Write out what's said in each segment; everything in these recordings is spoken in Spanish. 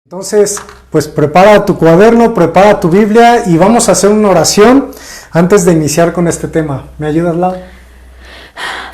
Entonces, pues prepara tu cuaderno, prepara tu Biblia y vamos a hacer una oración antes de iniciar con este tema. ¿Me ayudas, Lau?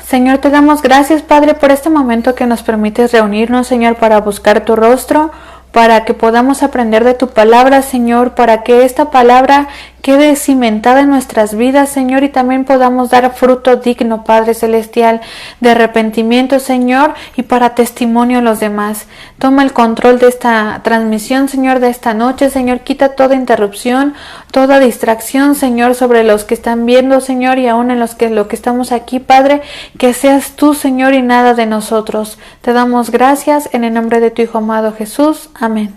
Señor, te damos gracias, Padre, por este momento que nos permites reunirnos, Señor, para buscar tu rostro, para que podamos aprender de tu palabra, Señor, para que esta palabra quede cimentada en nuestras vidas, Señor, y también podamos dar fruto digno, Padre Celestial, de arrepentimiento, Señor, y para testimonio a los demás. Toma el control de esta transmisión, Señor, de esta noche, Señor, quita toda interrupción, toda distracción, Señor, sobre los que están viendo, Señor, y aún en lo que estamos aquí, Padre, que seas tú, Señor, y nada de nosotros. Te damos gracias en el nombre de tu Hijo amado Jesús. Amén.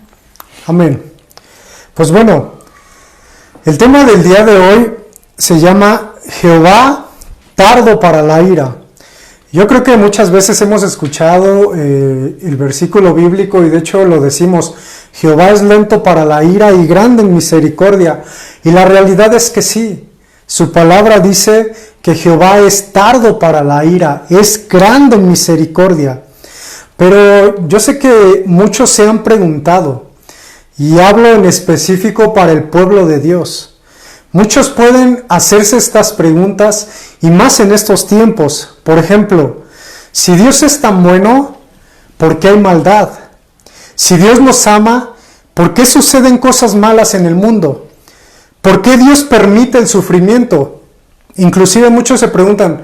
Amén. Pues bueno, el tema del día de hoy se llama Jehová tardo para la ira. Yo creo que muchas veces hemos escuchado el versículo bíblico y de hecho lo decimos, Jehová es lento para la ira y grande en misericordia. Y la realidad es que sí, su palabra dice que Jehová es tardo para la ira, es grande en misericordia. Pero yo sé que muchos se han preguntado, y hablo en específico para el pueblo de Dios. Muchos pueden hacerse estas preguntas y más en estos tiempos. Por ejemplo, si Dios es tan bueno, ¿por qué hay maldad? Si Dios nos ama, ¿por qué suceden cosas malas en el mundo? ¿Por qué Dios permite el sufrimiento? Inclusive muchos se preguntan,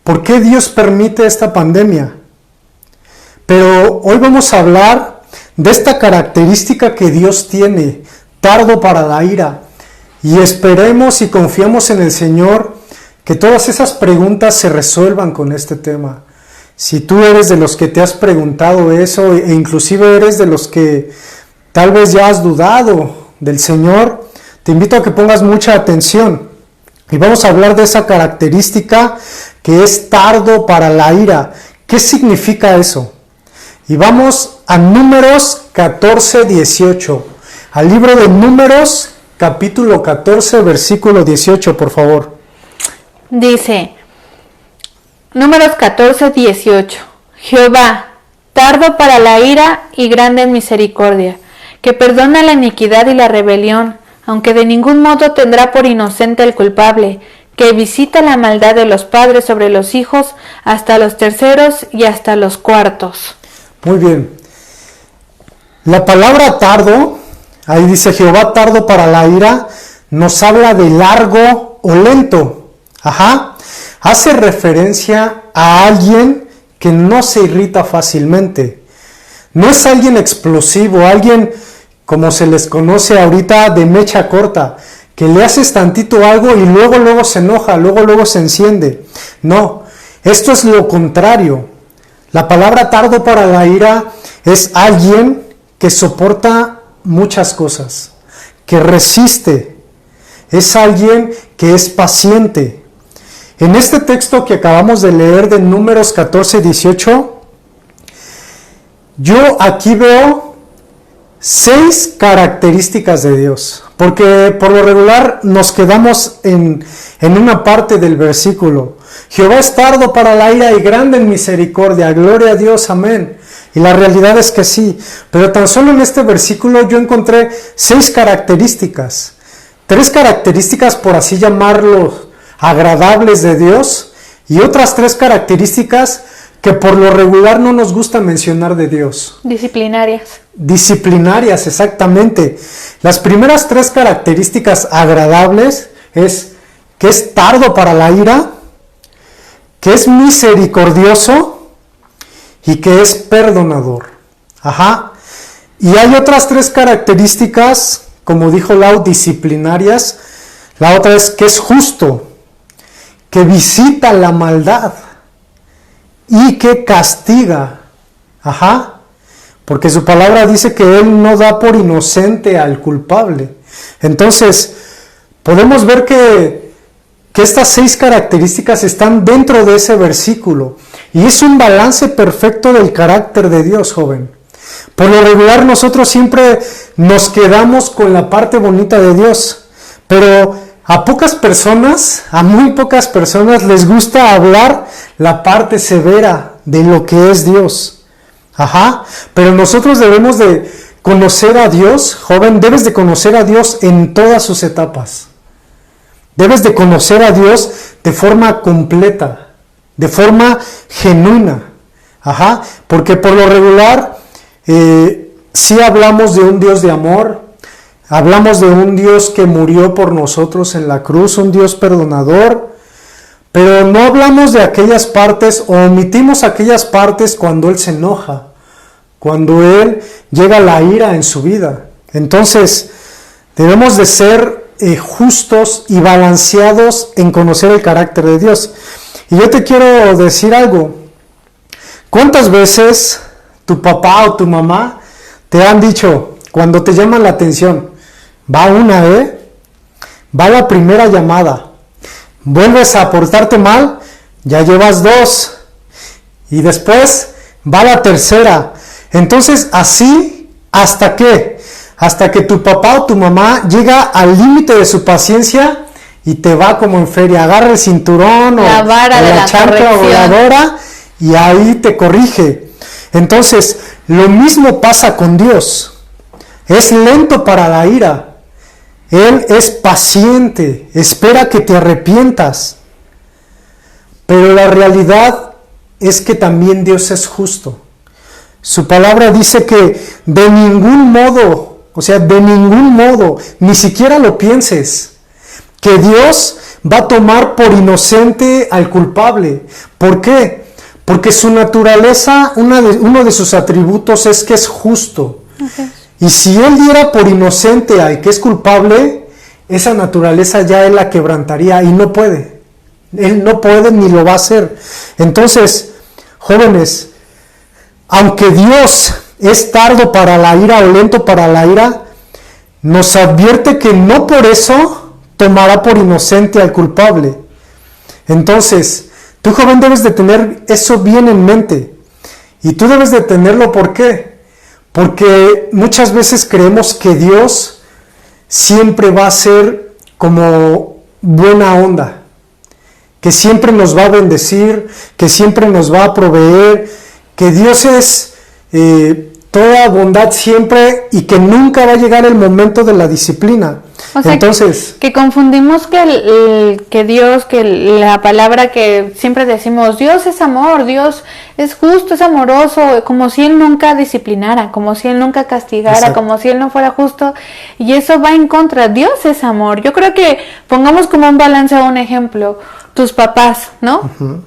¿por qué Dios permite esta pandemia? Pero hoy vamos a hablar de esta característica que Dios tiene, tardo para la ira. Y esperemos y confiamos en el Señor que todas esas preguntas se resuelvan con este tema. Si tú eres de los que te has preguntado eso e inclusive eres de los que tal vez ya has dudado del Señor, te invito a que pongas mucha atención. Y vamos a hablar de esa característica que es tardo para la ira. ¿Qué significa eso? Y vamos a Números 14, 18. Al libro de Números, capítulo 14, versículo 18, por favor. Dice, Números 14, 18. Jehová, tardo para la ira y grande en misericordia, que perdona la iniquidad y la rebelión, aunque de ningún modo tendrá por inocente el culpable, que visita la maldad de los padres sobre los hijos, hasta los terceros y hasta los cuartos. Muy bien. La palabra tardo, ahí dice Jehová tardo para la ira, nos habla de largo o lento. Hace referencia a alguien que no se irrita fácilmente. No es alguien explosivo, alguien como se les conoce ahorita de mecha corta, que le haces tantito algo y luego se enoja, luego se enciende. No, esto es lo contrario. La palabra tardo para la ira es alguien que soporta muchas cosas, que resiste, es alguien que es paciente. En este texto que acabamos de leer de Números 14, 18, yo aquí veo 6 características de Dios, porque por lo regular nos quedamos en una parte del versículo. Jehová es tardo para la ira y grande en misericordia, gloria a Dios, amén. Y la realidad es que sí, pero tan solo en este versículo yo encontré 6 características. 3 características, por así llamarlo, agradables de Dios, y otras 3 características que por lo regular no nos gusta mencionar de Dios. Disciplinarias, exactamente. Las primeras 3 características agradables es que es tardo para la ira, que es misericordioso y que es perdonador. Y hay otras 3 características, como dijo Lau, disciplinarias. La otra es que es justo, que visita la maldad y que castiga. Porque su palabra dice que Él no da por inocente al culpable. Entonces, podemos ver que estas 6 características están dentro de ese versículo. Y es un balance perfecto del carácter de Dios, joven. Por lo regular nosotros siempre nos quedamos con la parte bonita de Dios. Pero a muy pocas personas les gusta hablar la parte severa de lo que es Dios. Pero nosotros debemos de conocer a Dios, joven, debes de conocer a Dios en todas sus etapas. Debes de conocer a Dios de forma completa, de forma genuina. Ajá, porque por lo regular, sí hablamos de un Dios de amor, hablamos de un Dios que murió por nosotros en la cruz, un Dios perdonador, pero no hablamos de aquellas partes o omitimos aquellas partes cuando Él se enoja, cuando Él llega a la ira en su vida. Entonces, debemos de ser justos y balanceados en conocer el carácter de Dios. Y yo te quiero decir algo. ¿Cuántas veces tu papá o tu mamá te han dicho, cuando te llaman la atención, va una, va la primera llamada, vuelves a portarte mal, ya llevas 2, y después va la tercera? Entonces así, ¿hasta qué? Hasta que tu papá o tu mamá llega al límite de su paciencia y te va como en feria, agarra el cinturón o la chancla voladora y ahí te corrige. Entonces, lo mismo pasa con Dios. Es lento para la ira. Él es paciente, espera que te arrepientas. Pero la realidad es que también Dios es justo. Su palabra dice que de ningún modo, ni siquiera lo pienses, que Dios va a tomar por inocente al culpable. ¿Por qué? Porque su naturaleza, uno de sus atributos es que es justo. Okay. Y si Él diera por inocente al que es culpable, esa naturaleza ya Él la quebrantaría y no puede. Él no puede ni lo va a hacer. Entonces, jóvenes, aunque Dios es tardo para la ira o lento para la ira, nos advierte que no por eso tomará por inocente al culpable. Entonces, tú, joven, debes de tener eso bien en mente. Y tú debes de tenerlo, ¿por qué? Porque muchas veces creemos que Dios siempre va a ser como buena onda, que siempre nos va a bendecir, que siempre nos va a proveer, que Dios es toda bondad siempre y que nunca va a llegar el momento de la disciplina. O sea, entonces, que confundimos que Dios, que la palabra que siempre decimos, Dios es amor, Dios es justo, es amoroso, como si Él nunca disciplinara, como si Él nunca castigara, exacto, como si Él no fuera justo, y eso va en contra. Dios es amor. Yo creo que pongamos como un balance o un ejemplo, tus papás, ¿no? Uh-huh.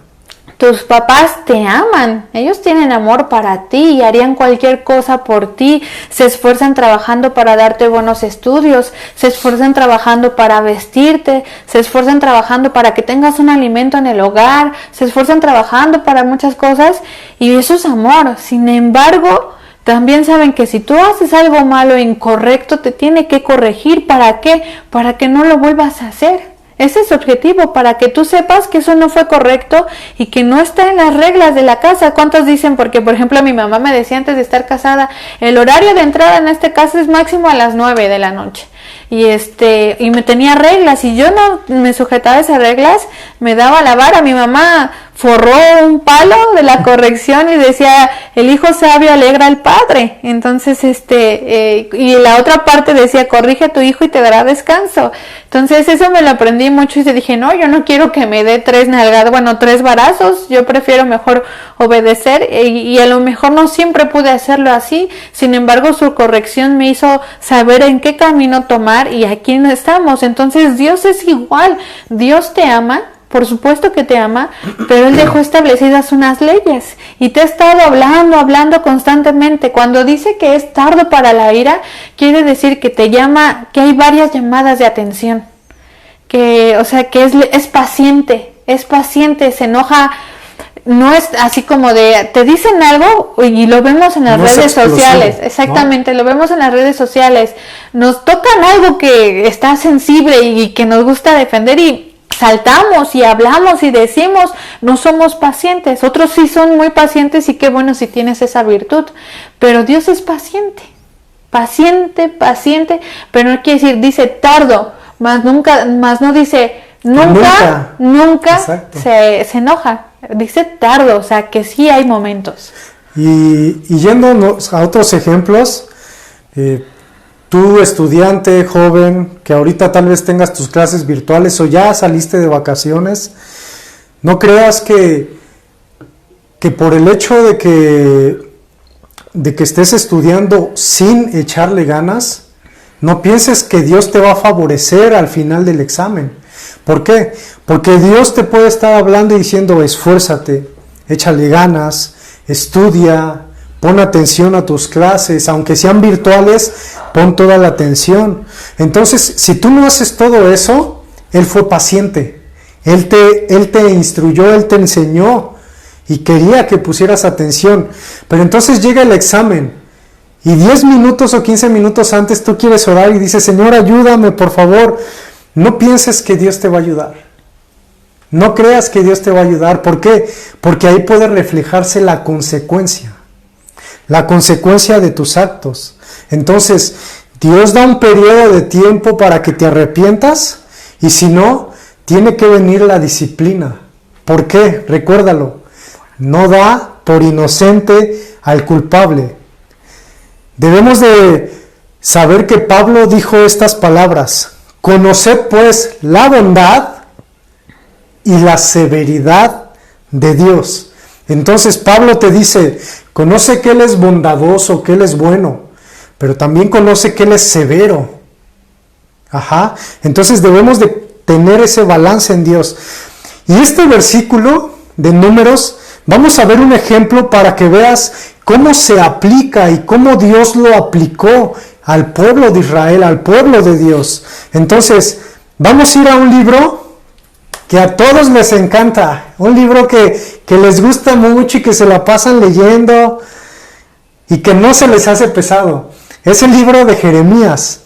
Tus papás te aman, ellos tienen amor para ti y harían cualquier cosa por ti, se esfuerzan trabajando para darte buenos estudios, se esfuerzan trabajando para vestirte, se esfuerzan trabajando para que tengas un alimento en el hogar, se esfuerzan trabajando para muchas cosas y eso es amor. Sin embargo, también saben que si tú haces algo malo o incorrecto, te tiene que corregir. ¿Para qué? Para que no lo vuelvas a hacer. Ese es su objetivo, para que tú sepas que eso no fue correcto y que no está en las reglas de la casa. ¿Cuántos dicen? Porque, por ejemplo, mi mamá me decía antes de estar casada, el horario de entrada en esta casa es máximo a las 9 de la noche. Y me tenía reglas y yo no me sujetaba a esas reglas, me daba la vara. Mi mamá forró un palo de la corrección y decía, el hijo sabio alegra al padre. Entonces, y la otra parte decía, corrige a tu hijo y te dará descanso. Entonces, eso me lo aprendí mucho y dije, no, yo no quiero que me dé 3 nalgadas, 3 varazos, yo prefiero mejor obedecer y a lo mejor no siempre pude hacerlo así. Sin embargo, su corrección me hizo saber en qué camino tomar y aquí no estamos. Entonces, Dios es igual, Dios te ama. Por supuesto que te ama, pero Él dejó establecidas unas leyes y te ha estado hablando constantemente. Cuando dice que es tardo para la ira, quiere decir que te llama, que hay varias llamadas de atención, que es paciente, se enoja. No es así como de, te dicen algo y lo vemos en las redes sociales, exactamente, ¿no? Lo vemos en las redes sociales, nos tocan algo que está sensible y que nos gusta defender y saltamos y hablamos y decimos, no somos pacientes. Otros sí son muy pacientes y qué bueno si tienes esa virtud, pero Dios es paciente, pero no quiere decir, dice tardo, más no dice nunca se enoja, dice tardo, o sea que sí hay momentos. Y yéndonos a otros ejemplos, Tú, estudiante joven, que ahorita tal vez tengas tus clases virtuales o ya saliste de vacaciones, no creas que por el hecho de que estés estudiando sin echarle ganas, no pienses que Dios te va a favorecer al final del examen. ¿Por qué? Porque Dios te puede estar hablando y diciendo, esfuérzate, échale ganas, estudia, pon atención a tus clases, aunque sean virtuales, pon toda la atención. Entonces, si tú no haces todo eso, Él fue paciente, Él te instruyó, Él te enseñó y quería que pusieras atención. Pero entonces llega el examen y 10 minutos o 15 minutos antes tú quieres orar y dices, Señor, ayúdame, por favor. No pienses que Dios te va a ayudar. No creas que Dios te va a ayudar. ¿Por qué? Porque ahí puede reflejarse la consecuencia de tus actos. Entonces, Dios da un periodo de tiempo para que te arrepientas y si no, tiene que venir la disciplina. ¿Por qué? Recuérdalo, no da por inocente al culpable. Debemos de saber que Pablo dijo estas palabras: conoced pues la bondad y la severidad de Dios. Entonces Pablo te dice, conoce que Él es bondadoso, que Él es bueno, pero también conoce que Él es severo. Entonces debemos de tener ese balance en Dios. Y este versículo de Números, vamos a ver un ejemplo para que veas cómo se aplica y cómo Dios lo aplicó al pueblo de Israel, al pueblo de Dios. Entonces, vamos a ir a un libro que a todos les encanta, un libro que les gusta mucho y que se la pasan leyendo y que no se les hace pesado. Es el libro de Jeremías.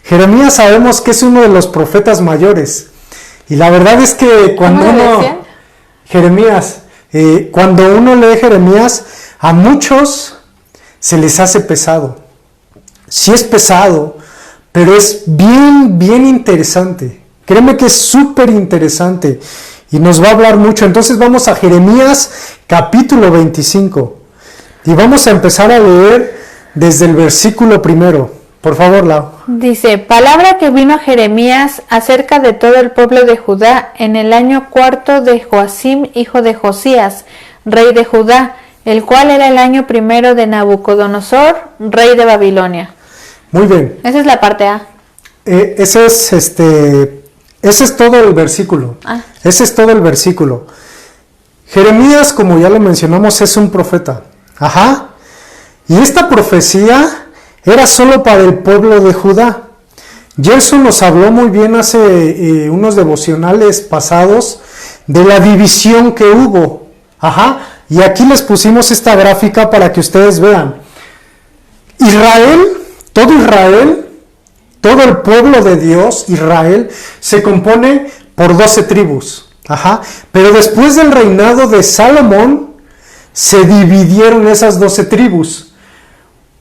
Jeremías sabemos que es uno de los profetas mayores. Y la verdad es que cuando cuando uno lee Jeremías, a muchos se les hace pesado. Sí es pesado, pero es bien, bien interesante. Créeme que es súper interesante y nos va a hablar mucho. Entonces vamos a Jeremías capítulo 25 y vamos a empezar a leer desde el versículo 1. Por favor, Lau. Dice, palabra que vino a Jeremías acerca de todo el pueblo de Judá en el año 4 de Joacim, hijo de Josías, rey de Judá, el cual era el año 1 de Nabucodonosor, rey de Babilonia. Muy bien. Esa es la parte A. Ese es todo el versículo. Ese es todo el versículo. Jeremías, como ya lo mencionamos, es un profeta. Y esta profecía era solo para el pueblo de Judá. Gerson nos habló muy bien hace unos devocionales pasados de la división que hubo. Y aquí les pusimos esta gráfica para que ustedes vean. Israel, todo el pueblo de Dios, Israel, se compone por 12 tribus. Pero después del reinado de Salomón, se dividieron esas 12 tribus.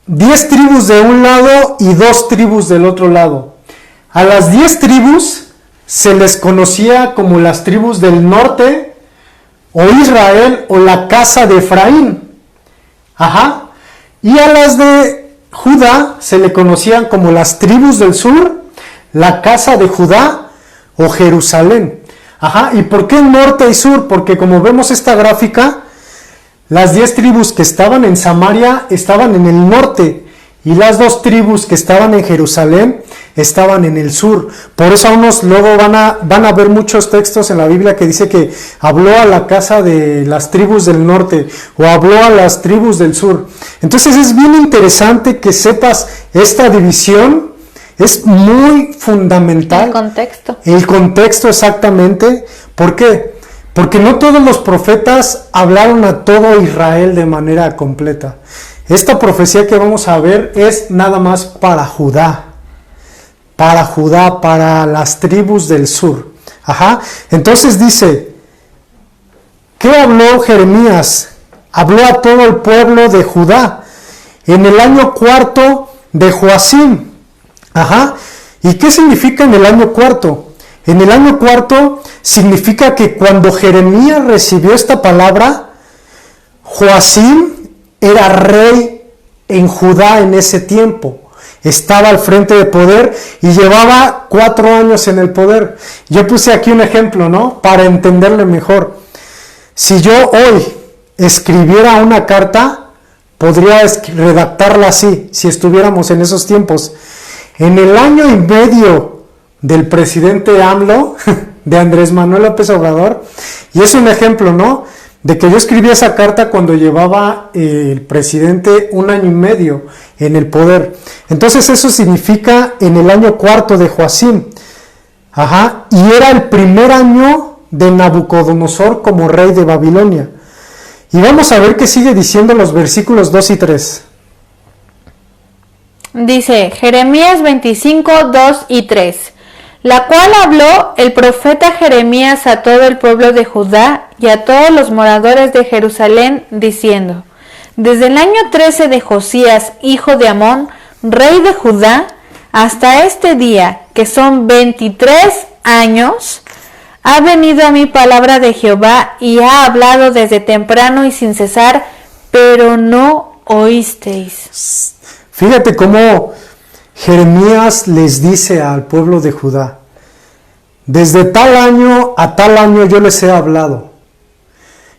10 tribus de un lado y 2 tribus del otro lado. A las 10 tribus se les conocía como las tribus del norte, o Israel, o la casa de Efraín. Y a las de Judá se le conocían como las tribus del sur, la casa de Judá o Jerusalén. ¿Y por qué norte y sur? Porque como vemos esta gráfica, las 10 tribus que estaban en Samaria estaban en el norte y las 2 tribus que estaban en Jerusalén estaban en el sur. Por eso luego van a ver muchos textos en la Biblia que dice que habló a la casa de las tribus del norte o habló a las tribus del sur. Entonces es bien interesante que sepas esta división, es muy fundamental. El contexto exactamente. ¿Por qué? Porque no todos los profetas hablaron a todo Israel de manera completa. Esta profecía que vamos a ver es nada más para Judá, para las tribus del sur. Entonces dice, ¿qué habló Jeremías? Habló a todo el pueblo de Judá en el año 4 de Joacim. ¿Y qué significa en el año 4? En el año 4 significa que cuando Jeremías recibió esta palabra, Joacim era rey en Judá en ese tiempo. estaba al frente de poder y llevaba 4 años en el poder. Yo puse aquí un ejemplo, ¿no? Para entenderle mejor. Si yo hoy escribiera una carta, podría redactarla así, si estuviéramos en esos tiempos. En el año y medio del presidente AMLO, de Andrés Manuel López Obrador, y es un ejemplo, ¿no?, de que yo escribí esa carta cuando llevaba el presidente 1 año y medio en el poder. Entonces eso significa en el año 4 de Joacim. Y era el primer año de Nabucodonosor como rey de Babilonia. Y vamos a ver qué sigue diciendo los versículos 2 y 3. Dice Jeremías 25, 2 y 3. La cual habló el profeta Jeremías a todo el pueblo de Judá y a todos los moradores de Jerusalén, diciendo: Desde el año 13 de Josías, hijo de Amón, rey de Judá, hasta este día, que son 23 años, ha venido a mí palabra de Jehová y ha hablado desde temprano y sin cesar, pero no oísteis. Fíjate cómo Jeremías les dice al pueblo de Judá: desde tal año a tal año yo les he hablado.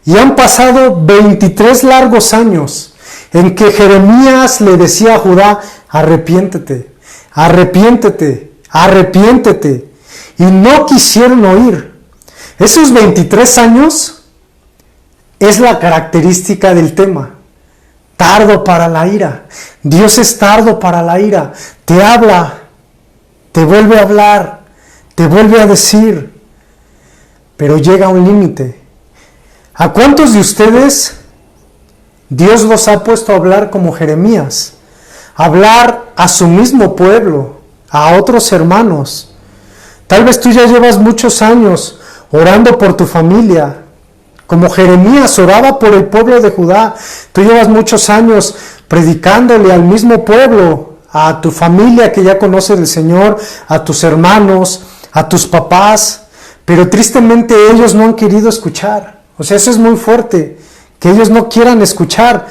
Y han pasado 23 largos años en que Jeremías le decía a Judá: arrepiéntete, arrepiéntete, arrepiéntete. Y no quisieron oír. Esos 23 años es la característica del tema. Tardo para la ira. Dios es tardo para la ira. Te habla, te vuelve a hablar, te vuelve a decir, pero llega a un límite. ¿A cuántos de ustedes Dios los ha puesto a hablar como Jeremías? Hablar a su mismo pueblo, a otros hermanos. Tal vez tú ya llevas muchos años orando por tu familia, como Jeremías oraba por el pueblo de Judá. Tú llevas muchos años predicándole al mismo pueblo, a tu familia que ya conoce del Señor, a tus hermanos, a tus papás, pero tristemente ellos no han querido escuchar. O sea, eso es muy fuerte, que ellos no quieran escuchar.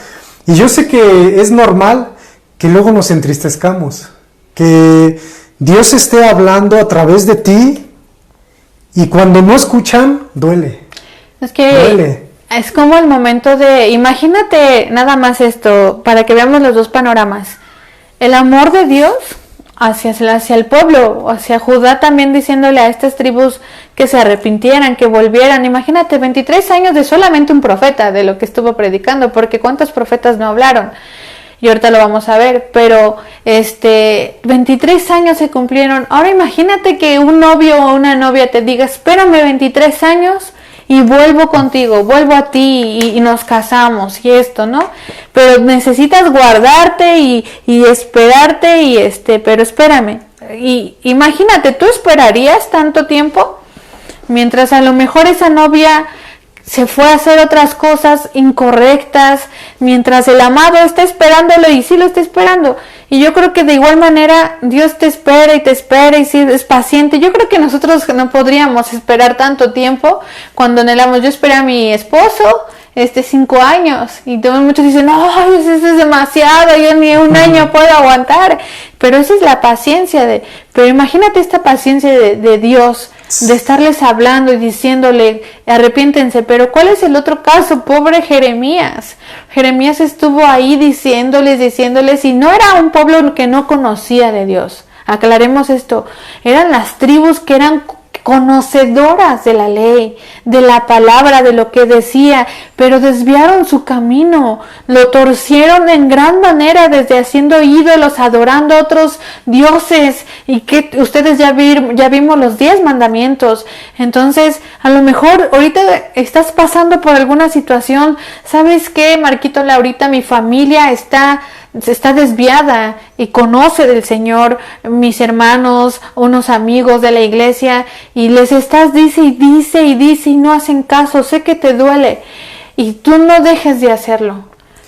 Y yo sé que es normal que luego nos entristezcamos, que Dios esté hablando a través de ti y cuando no escuchan, duele. Es que duele. Es como el momento de, imagínate nada más esto, para que veamos los dos panoramas. El amor de Dios hacia el pueblo, hacia Judá también, diciéndole a estas tribus que se arrepintieran, que volvieran. Imagínate 23 años de solamente un profeta, de lo que estuvo predicando, porque ¿cuántos profetas no hablaron? Y ahorita lo vamos a ver, pero 23 años se cumplieron. Ahora imagínate que un novio o una novia te diga: espérame 23 años y vuelvo contigo, vuelvo a ti y nos casamos y esto, ¿no? Pero necesitas guardarte y esperarte pero espérame. Y imagínate, ¿tú esperarías tanto tiempo? Mientras a lo mejor esa novia se fue a hacer otras cosas incorrectas, mientras el amado está esperándolo, y sí lo está esperando. Y yo creo que de igual manera Dios te espera y sí es paciente. Yo creo que nosotros no podríamos esperar tanto tiempo cuando anhelamos. Yo esperé a mi esposo 5 años y muchos dicen: no, eso es demasiado, yo ni un año puedo aguantar. Pero esa es la paciencia pero imagínate esta paciencia de Dios, de estarles hablando y diciéndole: arrepiéntense. Pero ¿cuál es el otro caso? Pobre Jeremías. Jeremías estuvo ahí diciéndoles, y no era un pueblo que no conocía de Dios. Aclaremos esto. Eran las tribus que eran conocedoras de la ley, de la palabra, de lo que decía, pero desviaron su camino, lo torcieron en gran manera, desde haciendo ídolos, adorando a otros dioses, y que ustedes ya vimos los 10 mandamientos. Entonces, a lo mejor ahorita estás pasando por alguna situación. ¿Sabes qué, Marquito, Laurita? Mi familia está desviada y conoce del Señor, mis hermanos, unos amigos de la iglesia, y les estás dice y no hacen caso. Sé que te duele y tú no dejes de hacerlo.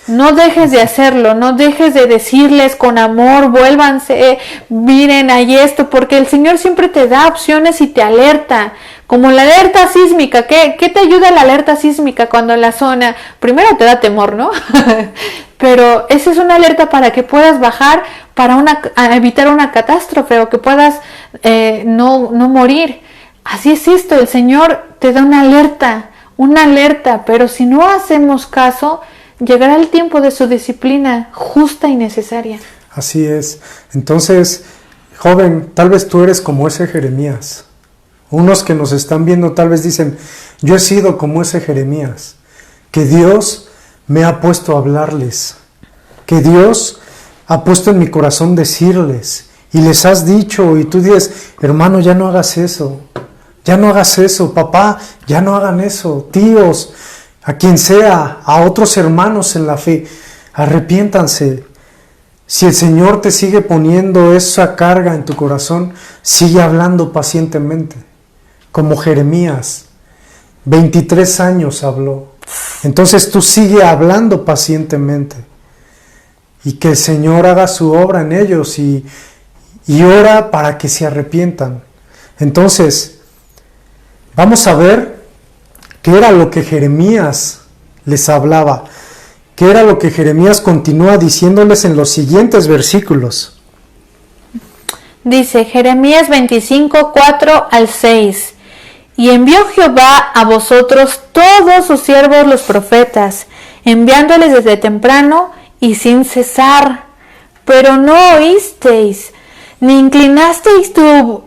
No dejes de hacerlo, no dejes de decirles con amor, vuélvanse, miren, hay esto, porque el Señor siempre te da opciones y te alerta, como la alerta sísmica. ¿Qué te ayuda la alerta sísmica cuando la zona, primero te da temor, ¿no? Pero esa es una alerta para que puedas bajar para evitar una catástrofe o que puedas no morir. Así es esto, el Señor te da una alerta, pero si no hacemos caso, llegará el tiempo de su disciplina justa y necesaria. Así es. Entonces, joven, tal vez tú eres como ese Jeremías. Unos que nos están viendo tal vez dicen, yo he sido como ese Jeremías, que Dios me ha puesto a hablarles, que Dios ha puesto en mi corazón decirles, y les has dicho, y tú dices, hermano, ya no hagas eso, papá, ya no hagan eso, tíos, a quien sea, a otros hermanos en la fe, arrepiéntanse. Si el Señor te sigue poniendo esa carga en tu corazón, sigue hablando pacientemente, como Jeremías, 23 años habló. Entonces tú sigue hablando pacientemente y que el Señor haga su obra en ellos y ora para que se arrepientan. Entonces, vamos a ver qué era lo que Jeremías les hablaba, qué era lo que Jeremías continúa diciéndoles en los siguientes versículos. Dice Jeremías 25, 4 al 6. Y envió Jehová a vosotros todos sus siervos los profetas, enviándoles desde temprano y sin cesar. Pero no oísteis, ni inclinasteis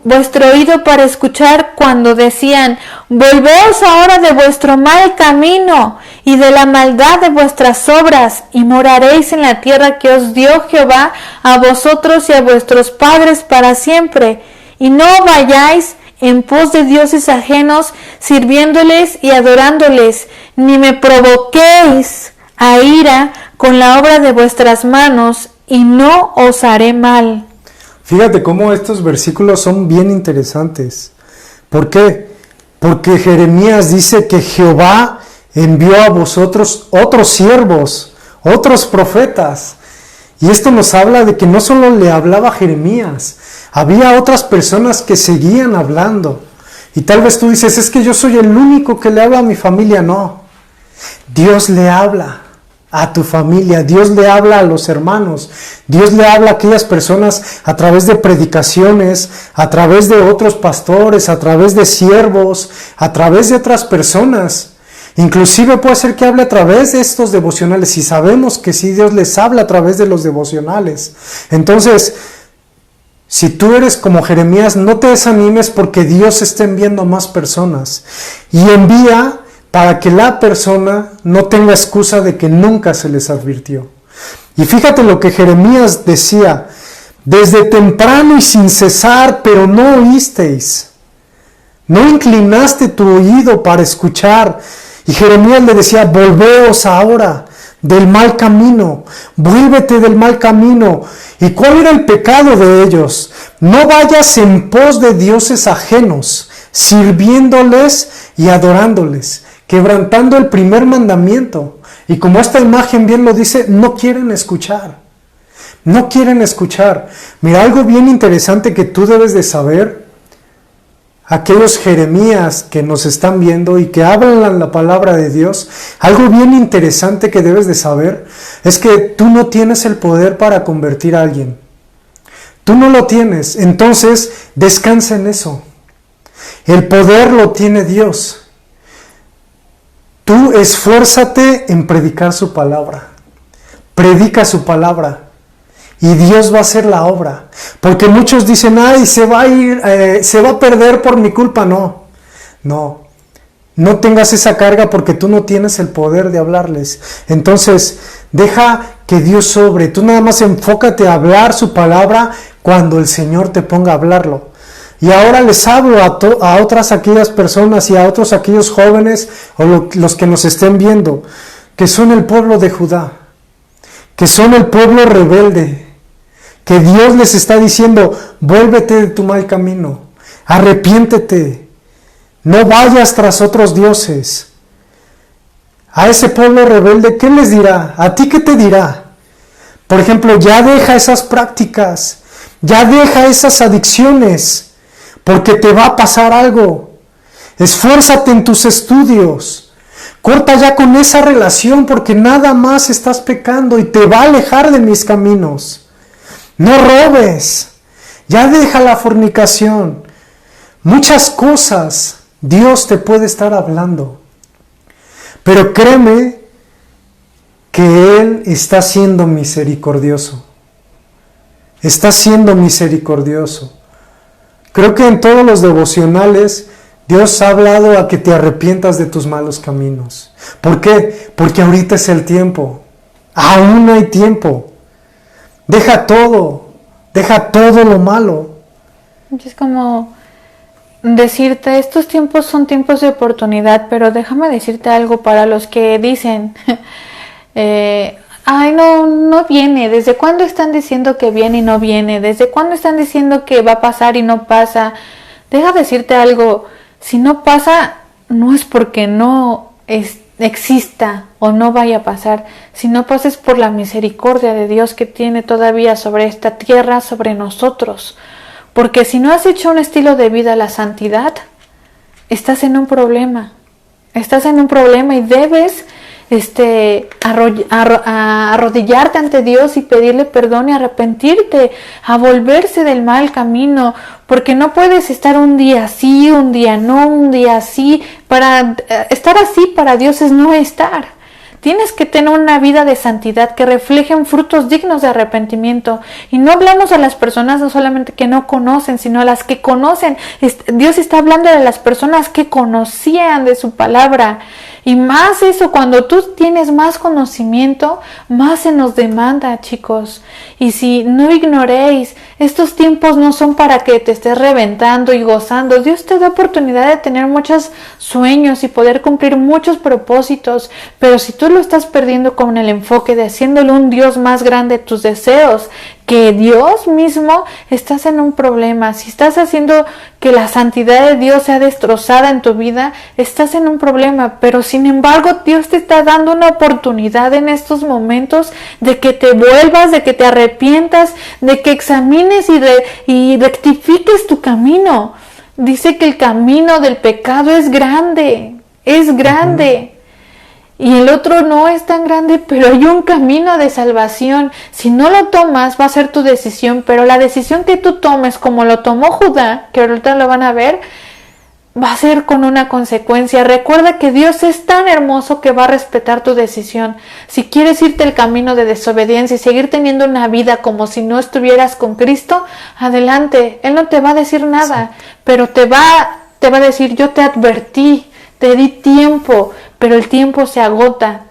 vuestro oído para escuchar cuando decían, volveos ahora de vuestro mal camino y de la maldad de vuestras obras, y moraréis en la tierra que os dio Jehová a vosotros y a vuestros padres para siempre, y no vayáis en pos de dioses ajenos, sirviéndoles y adorándoles, ni me provoquéis a ira con la obra de vuestras manos, y no os haré mal. Fíjate cómo estos versículos son bien interesantes. ¿Por qué? Porque Jeremías dice que Jehová envió a vosotros otros siervos, otros profetas. Y esto nos habla de que no solo le hablaba a Jeremías, había otras personas que seguían hablando. Y tal vez tú dices, es que yo soy el único que le habla a mi familia. No, Dios le habla a tu familia, Dios le habla a los hermanos, Dios le habla a aquellas personas a través de predicaciones, a través de otros pastores, a través de siervos, a través de otras personas. Inclusive puede ser que hable a través de estos devocionales, y sabemos que sí, Dios les habla a través de los devocionales. Entonces, si tú eres como Jeremías, no te desanimes porque Dios está enviando a más personas. Y envía para que la persona no tenga excusa de que nunca se les advirtió. Y fíjate lo que Jeremías decía, desde temprano y sin cesar, pero no oísteis. No inclinaste tu oído para escuchar. Y Jeremías le decía, volveos ahora del mal camino, vuélvete del mal camino. ¿Y cuál era el pecado de ellos? No vayas en pos de dioses ajenos, sirviéndoles y adorándoles, quebrantando el primer mandamiento. Y como esta imagen bien lo dice, no quieren escuchar. No quieren escuchar. Mira, algo bien interesante que tú debes de saber, aquellos Jeremías que nos están viendo y que hablan la palabra de Dios, algo bien interesante que debes de saber es que tú no tienes el poder para convertir a alguien. Tú no lo tienes, entonces descansa en eso. El poder lo tiene Dios. Tú esfuérzate en predicar su palabra. Predica su palabra. Y Dios va a hacer la obra. Porque muchos dicen, ay, se va a ir, se va a perder por mi culpa. No tengas esa carga porque tú no tienes el poder de hablarles. Entonces, deja que Dios obre. Tú nada más enfócate a hablar su palabra cuando el Señor te ponga a hablarlo. Y ahora les hablo a otras aquellas personas y a otros aquellos jóvenes o los que nos estén viendo, que son el pueblo de Judá, que son el pueblo rebelde, que Dios les está diciendo, vuélvete de tu mal camino, arrepiéntete, no vayas tras otros dioses, A ese pueblo rebelde, ¿qué les dirá? ¿A ti qué te dirá? Por ejemplo, ya deja esas prácticas, ya deja esas adicciones, porque te va a pasar algo. Esfuérzate en tus estudios. Corta ya con esa relación porque nada más estás pecando y te va a alejar de mis caminos. No robes. Ya deja la fornicación. Muchas cosas Dios te puede estar hablando. Pero créeme que Él está siendo misericordioso. Está siendo misericordioso. Creo que en todos los devocionales Dios ha hablado a que te arrepientas de tus malos caminos. ¿Por qué? Porque ahorita es el tiempo. Aún hay tiempo. Deja todo lo malo. Es como decirte, estos tiempos son tiempos de oportunidad, pero déjame decirte algo para los que dicen, ay, no viene. ¿Desde cuándo están diciendo que viene y no viene? ¿Desde cuándo están diciendo que va a pasar y no pasa? Deja decirte algo. Si no pasa, no es porque no exista o no vaya a pasar. Si no pasa es por la misericordia de Dios que tiene todavía sobre esta tierra, sobre nosotros. Porque si no has hecho un estilo de vida a la santidad, estás en un problema. Estás en un problema y debes arrodillarte ante Dios y pedirle perdón y arrepentirte, a volverse del mal camino, porque no puedes estar un día sí, un día no, un día sí. Para estar así para Dios es no estar. Tienes que tener una vida de santidad que reflejen frutos dignos de arrepentimiento. Y no hablamos a las personas no solamente que no conocen, sino a las que conocen. Dios está hablando de las personas que conocían de su palabra. Y más eso, cuando tú tienes más conocimiento, más se nos demanda, chicos. Y si no ignoréis, estos tiempos no son para que te estés reventando y gozando. Dios te da oportunidad de tener muchos sueños y poder cumplir muchos propósitos. Pero si tú lo estás perdiendo con el enfoque de haciéndole un Dios más grande tus deseos que Dios mismo, estás en un problema. Si estás haciendo que la santidad de Dios sea destrozada en tu vida, estás en un problema. Pero sin embargo, Dios te está dando una oportunidad en estos momentos de que te vuelvas, de que te arrepientas, de que examines y rectifiques tu camino. Dice que el camino del pecado es grande, es grande. Y el otro no es tan grande, pero hay un camino de salvación. Si no lo tomas, va a ser tu decisión, pero la decisión que tú tomes, como lo tomó Judá, que ahorita lo van a ver, va a ser con una consecuencia. Recuerda que Dios es tan hermoso que va a respetar tu decisión. Si quieres irte el camino de desobediencia y seguir teniendo una vida como si no estuvieras con Cristo, adelante. Él no te va a decir nada, pero te va a decir, yo te advertí, te di tiempo, pero el tiempo se agota,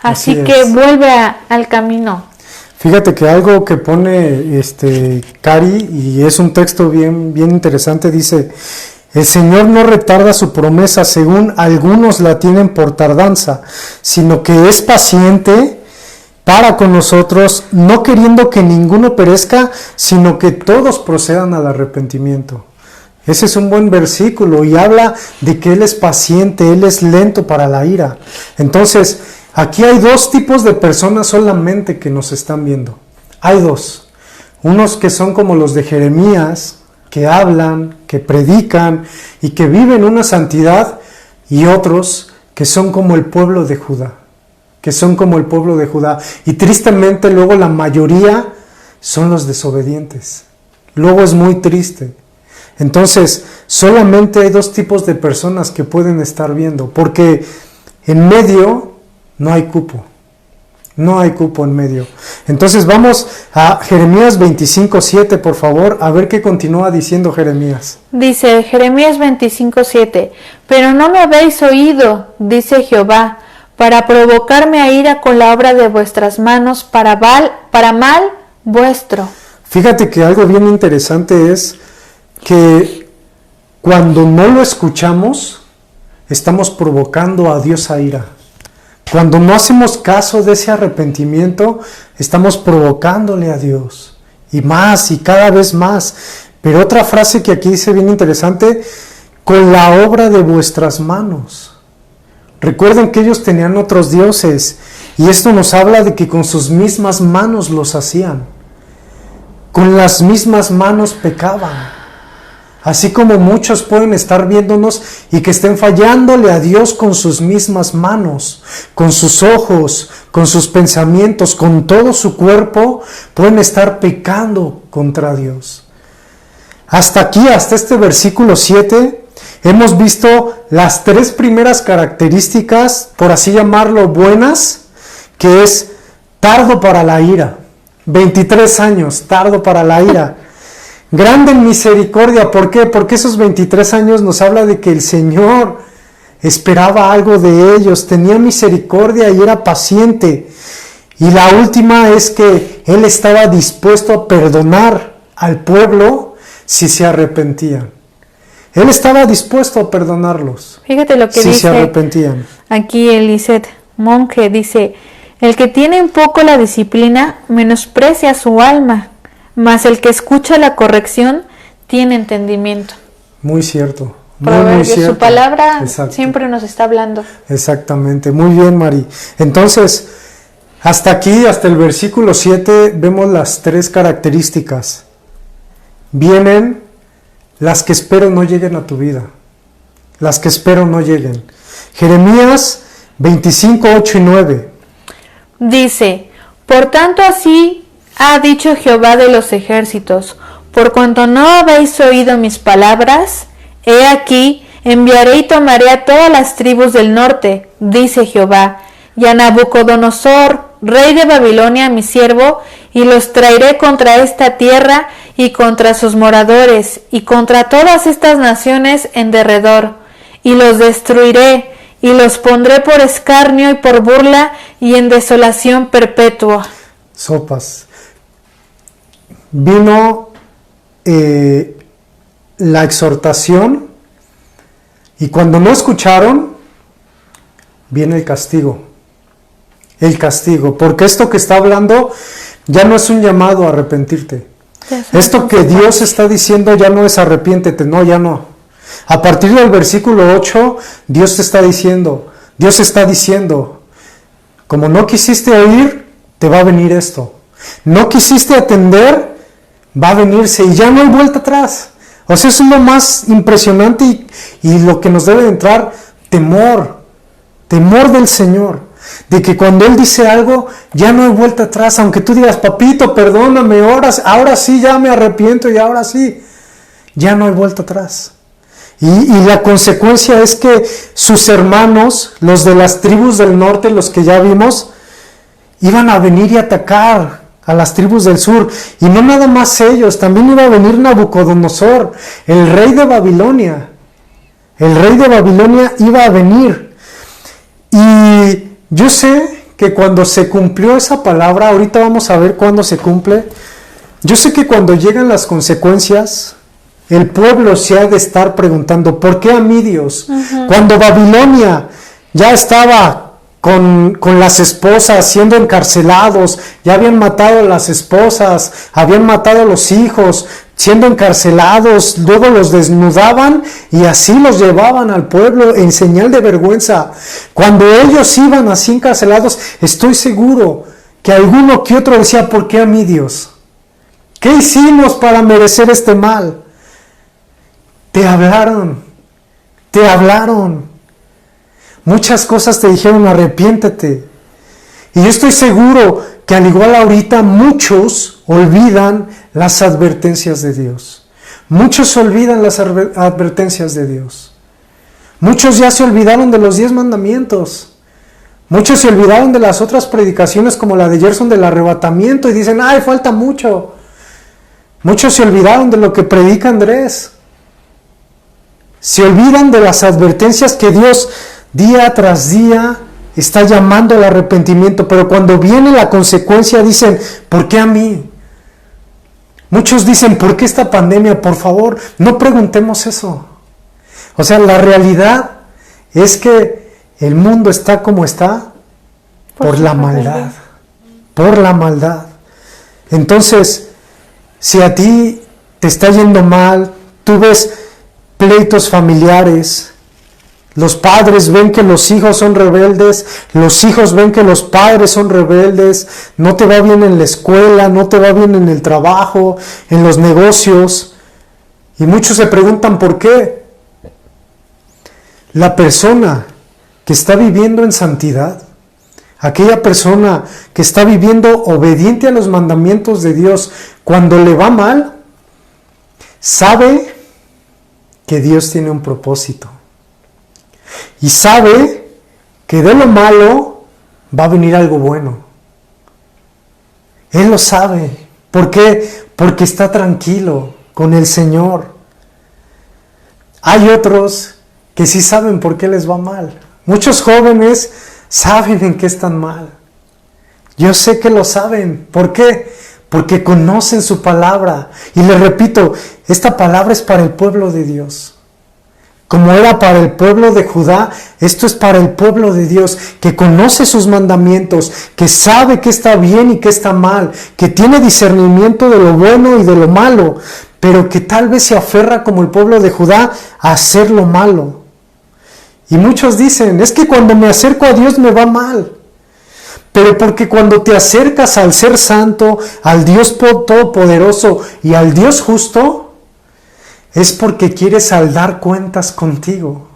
así que vuelve al camino. Fíjate que algo que pone Cari, y es un texto bien interesante, dice: el Señor no retarda su promesa según algunos la tienen por tardanza, sino que es paciente para con nosotros, no queriendo que ninguno perezca, sino que todos procedan al arrepentimiento. Ese es un buen versículo y habla de que Él es paciente, Él es lento para la ira. Entonces, aquí hay dos tipos de personas solamente que nos están viendo. Hay dos. Unos que son como los de Jeremías, que hablan, que predican y que viven una santidad, y otros que son como el pueblo de Judá. Y tristemente luego la mayoría son los desobedientes. Luego es muy triste. Entonces, solamente hay dos tipos de personas que pueden estar viendo, porque en medio no hay cupo. No hay cupo en medio. Entonces vamos a Jeremías 25:7, por favor, a ver qué continúa diciendo Jeremías. Dice Jeremías 25:7, pero no me habéis oído, dice Jehová, para provocarme a ira con la obra de vuestras manos, para mal vuestro. Fíjate que algo bien interesante es que cuando no lo escuchamos, estamos provocando a Dios a ira. Cuando no hacemos caso de ese arrepentimiento, estamos provocándole a Dios. Y más, y cada vez más. Pero otra frase que aquí dice bien interesante: con la obra de vuestras manos. Recuerden que ellos tenían otros dioses y esto nos habla de que con sus mismas manos los hacían. Con las mismas manos pecaban. Así como muchos pueden estar viéndonos y que estén fallándole a Dios con sus mismas manos, con sus ojos, con sus pensamientos, con todo su cuerpo, pueden estar pecando contra Dios. Hasta aquí, hasta este versículo 7, hemos visto las 3 primeras características, por así llamarlo, buenas, que es tardo para la ira. 23 años, tardo para la ira. Grande en misericordia. ¿Por qué? Porque esos 23 años nos habla de que el Señor esperaba algo de ellos, tenía misericordia y era paciente. Y la última es que Él estaba dispuesto a perdonar al pueblo si se arrepentían. Él estaba dispuesto a perdonarlos. Fíjate lo que si dice se arrepentían. Aquí Eliseth Monge dice: el que tiene un poco la disciplina menosprecia su alma, mas el que escucha la corrección tiene entendimiento. Muy cierto. Proverbios, muy cierto. Su palabra Exacto. siempre nos está hablando. Exactamente. Muy bien, Mari. Entonces, hasta aquí, hasta el versículo 7, vemos las 3 características. Vienen las que espero no lleguen a tu vida. Las que espero no lleguen. Jeremías 25, 8 y 9. Dice: por tanto así ha dicho Jehová de los ejércitos, por cuanto no habéis oído mis palabras, he aquí, enviaré y tomaré a todas las tribus del norte, dice Jehová, y a Nabucodonosor, rey de Babilonia, mi siervo, y los traeré contra esta tierra y contra sus moradores, y contra todas estas naciones en derredor, y los destruiré, y los pondré por escarnio y por burla, y en desolación perpetua. Sopas. Vino la exhortación y cuando no escucharon, viene el castigo. El castigo, porque esto que está hablando ya no es un llamado a arrepentirte. Esto que Dios está diciendo ya no es arrepiéntete, no, ya no. A partir del versículo 8, Dios está diciendo, como no quisiste oír, te va a venir esto. No quisiste atender, va a venirse y ya no hay vuelta atrás. O sea, es lo más impresionante y lo que nos debe de entrar, temor del Señor. De que cuando Él dice algo, ya no hay vuelta atrás. Aunque tú digas, papito, perdóname, ahora sí ya me arrepiento y ahora sí. Ya no hay vuelta atrás. Y la consecuencia es que sus hermanos, los de las tribus del norte, los que ya vimos, iban a venir y atacar a las tribus del sur. Y no nada más ellos, también iba a venir Nabucodonosor, el rey de Babilonia. El rey de Babilonia iba a venir. Y yo sé que cuando se cumplió esa palabra, ahorita vamos a ver cuándo se cumple. Yo sé que cuando llegan las consecuencias, el pueblo se ha de estar preguntando, ¿por qué a mí, Dios? Cuando Babilonia ya estaba con las esposas siendo encarcelados, ya habían matado a las esposas, habían matado a los hijos, siendo encarcelados, luego los desnudaban y así los llevaban al pueblo en señal de vergüenza. Cuando ellos iban así encarcelados, estoy seguro que alguno que otro decía, ¿por qué a mí, Dios? ¿Qué hicimos para merecer este mal? Te hablaron. Muchas cosas te dijeron, arrepiéntete. Y yo estoy seguro que al igual ahorita muchos olvidan las advertencias de Dios. Muchos olvidan las advertencias de Dios. Muchos ya se olvidaron de los 10 mandamientos. Muchos se olvidaron de las otras predicaciones como la de Gerson del arrebatamiento y dicen, ¡ay, falta mucho! Muchos se olvidaron de lo que predica Andrés. Se olvidan de las advertencias que Dios día tras día está llamando al arrepentimiento, pero cuando viene la consecuencia dicen, ¿por qué a mí? Muchos dicen, ¿por qué esta pandemia? Por favor, no preguntemos eso. O sea, la realidad es que el mundo está como está por la maldad. Por la maldad. Entonces, si a ti te está yendo mal, tú ves pleitos familiares, Los padres ven que los hijos son rebeldes, los hijos ven que los padres son rebeldes, no te va bien en la escuela, no te va bien en el trabajo, en los negocios. Y muchos se preguntan por qué. La persona que está viviendo en santidad, aquella persona que está viviendo obediente a los mandamientos de Dios, cuando le va mal, sabe que Dios tiene un propósito. Y sabe que de lo malo va a venir algo bueno. Él lo sabe. ¿Por qué? Porque está tranquilo con el Señor. Hay otros que sí saben por qué les va mal. Muchos jóvenes saben en qué están mal. Yo sé que lo saben. ¿Por qué? Porque conocen su palabra. Y les repito, esta palabra es para el pueblo de Dios. Como era para el pueblo de Judá, esto es para el pueblo de Dios, que conoce sus mandamientos, que sabe qué está bien y qué está mal, que tiene discernimiento de lo bueno y de lo malo, pero que tal vez se aferra como el pueblo de Judá a hacer lo malo. Y muchos dicen, es que cuando me acerco a Dios me va mal. Pero porque cuando te acercas al ser santo, al Dios todopoderoso y al Dios justo, es porque quiere saldar cuentas contigo.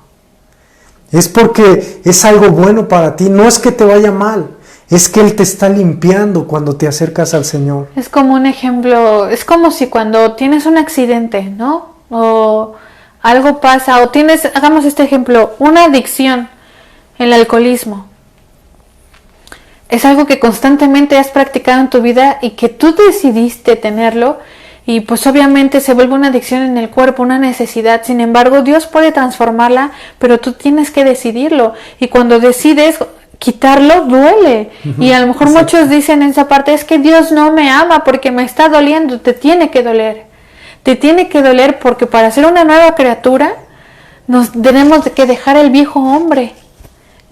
Es porque es algo bueno para ti. No es que te vaya mal, es que Él te está limpiando cuando te acercas al Señor. Es como un ejemplo, es como si cuando tienes un accidente, ¿no? O algo pasa, o tienes, hagamos este ejemplo, una adicción, el alcoholismo. Es algo que constantemente has practicado en tu vida y que tú decidiste tenerlo. Y pues obviamente se vuelve una adicción en el cuerpo, una necesidad. Sin embargo, Dios puede transformarla, pero tú tienes que decidirlo. Y cuando decides quitarlo, duele. Y a lo mejor muchos dicen en esa parte, es que Dios no me ama porque me está doliendo. Te tiene que doler. Te tiene que doler porque para ser una nueva criatura, nos tenemos que dejar el viejo hombre.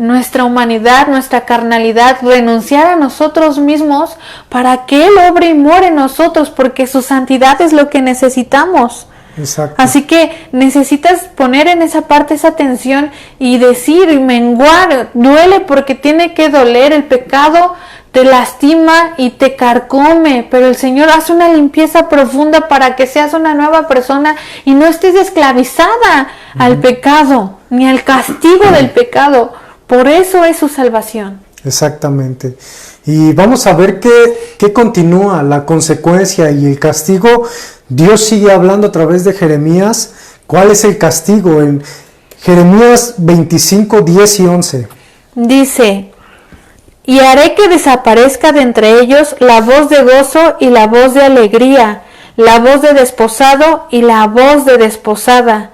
Nuestra humanidad, nuestra carnalidad, renunciar a nosotros mismos para que Él obre y more en nosotros, porque su santidad es lo que necesitamos. Exacto. Así que necesitas poner en esa parte esa atención y decir y menguar, duele porque tiene que doler, el pecado te lastima y te carcome, pero el Señor hace una limpieza profunda para que seas una nueva persona y no estés esclavizada al pecado, ni al castigo del pecado. Por eso es su salvación. Exactamente. Y vamos a ver qué continúa la consecuencia y el castigo. Dios sigue hablando a través de Jeremías. ¿Cuál es el castigo? En Jeremías 25, 10 y 11. Dice, y haré que desaparezca de entre ellos la voz de gozo y la voz de alegría, la voz de desposado y la voz de desposada,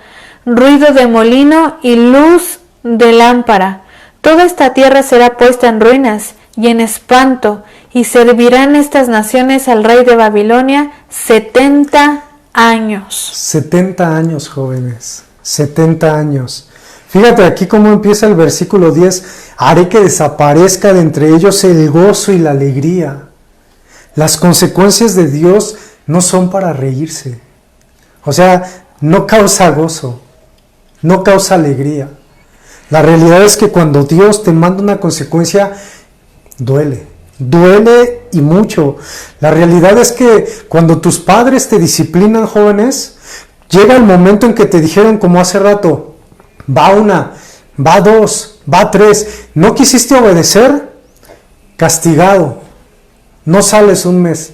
ruido de molino y luz de lámpara. Toda esta tierra será puesta en ruinas y en espanto, y servirán estas naciones al rey de Babilonia 70 años. 70 años, jóvenes. 70 años. Fíjate aquí cómo empieza el versículo 10. Haré que desaparezca de entre ellos el gozo y la alegría. Las consecuencias de Dios no son para reírse. O sea, no causa gozo, no causa alegría. La realidad es que cuando Dios te manda una consecuencia, duele y mucho. La realidad es que cuando tus padres te disciplinan, jóvenes, llega el momento en que te dijeron, como hace rato, va una, va dos, va tres, no quisiste obedecer, castigado, no sales un mes.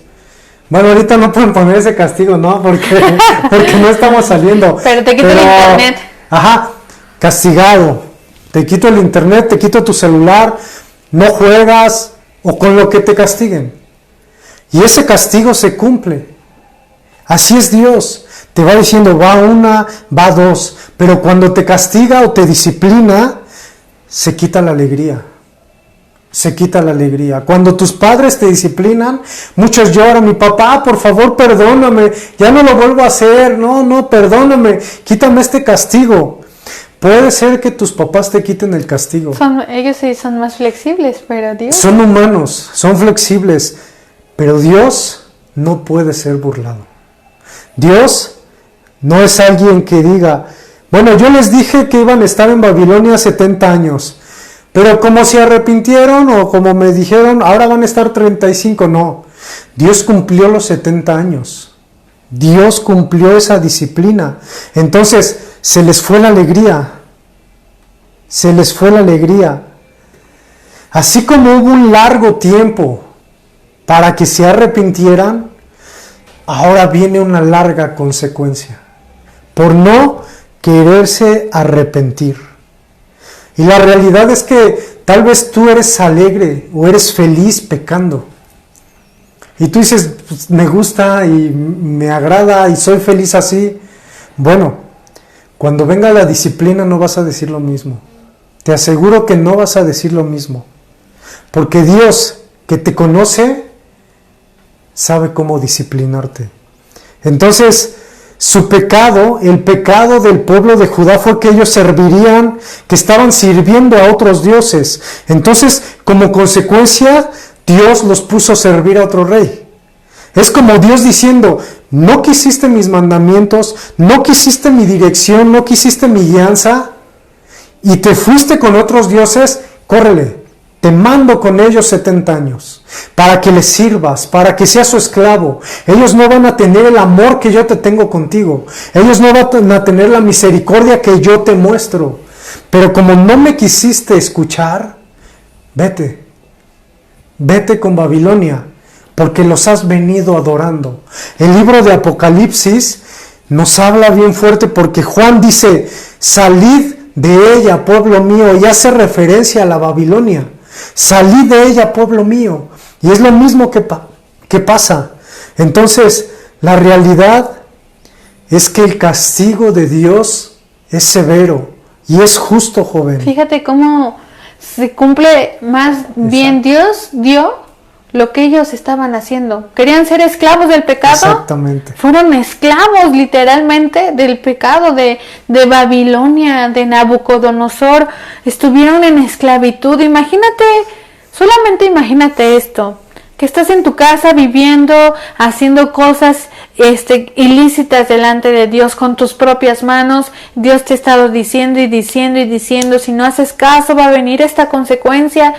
Bueno, ahorita no pueden poner ese castigo, ¿no? Porque no estamos saliendo. Pero te quito el internet. Ajá, castigado. Te quito el internet, te quito tu celular, no juegas o con lo que te castiguen. Y ese castigo se cumple. Así es Dios. Te va diciendo, va una, va dos. Pero cuando te castiga o te disciplina, se quita la alegría. Se quita la alegría. Cuando tus padres te disciplinan, muchos lloran, mi papá, por favor, perdóname, ya no lo vuelvo a hacer, no, perdóname, quítame este castigo. Puede ser que tus papás te quiten el castigo. Ellos sí son más flexibles, pero Dios... Son humanos, son flexibles, pero Dios no puede ser burlado. Dios no es alguien que diga, Bueno, yo les dije que iban a estar en Babilonia 70 años, pero como se arrepintieron o como me dijeron, ahora van a estar 35, no. Dios cumplió los 70 años. Dios cumplió esa disciplina. Entonces, se les fue la alegría. Se les fue la alegría. Así como hubo un largo tiempo para que se arrepintieran, ahora viene una larga consecuencia por no quererse arrepentir. Y la realidad es que tal vez tú eres alegre o eres feliz pecando. Y tú dices, pues, me gusta y me agrada y soy feliz así. Bueno, cuando venga la disciplina no vas a decir lo mismo. Te aseguro que no vas a decir lo mismo. Porque Dios, que te conoce, sabe cómo disciplinarte. Entonces, su pecado, el pecado del pueblo de Judá fue que ellos servirían, que estaban sirviendo a otros dioses. Entonces, como consecuencia, Dios los puso a servir a otro rey. Es como Dios diciendo, no quisiste mis mandamientos, no quisiste mi dirección, no quisiste mi guianza, y te fuiste con otros dioses, córrele. Te mando con ellos 70 años, para que les sirvas, para que seas su esclavo. Ellos no van a tener el amor que yo te tengo contigo. Ellos no van a tener la misericordia que yo te muestro. Pero como no me quisiste escuchar, vete. Vete con Babilonia, porque los has venido adorando. El libro de Apocalipsis nos habla bien fuerte porque Juan dice, salid de ella, pueblo mío, y hace referencia a la Babilonia. Salid de ella, pueblo mío. Y es lo mismo que pasa. Entonces, la realidad es que el castigo de Dios es severo y es justo, joven. Fíjate cómo se cumple más bien. Dios dio lo que ellos estaban haciendo. ¿Querían ser esclavos del pecado? Exactamente. Fueron esclavos literalmente del pecado de Babilonia, de Nabucodonosor. Estuvieron en esclavitud. Imagínate, solamente imagínate esto, que estás en tu casa viviendo, haciendo cosas ilícitas delante de Dios con tus propias manos. Dios te ha estado diciendo y diciendo y diciendo, si no haces caso va a venir esta consecuencia.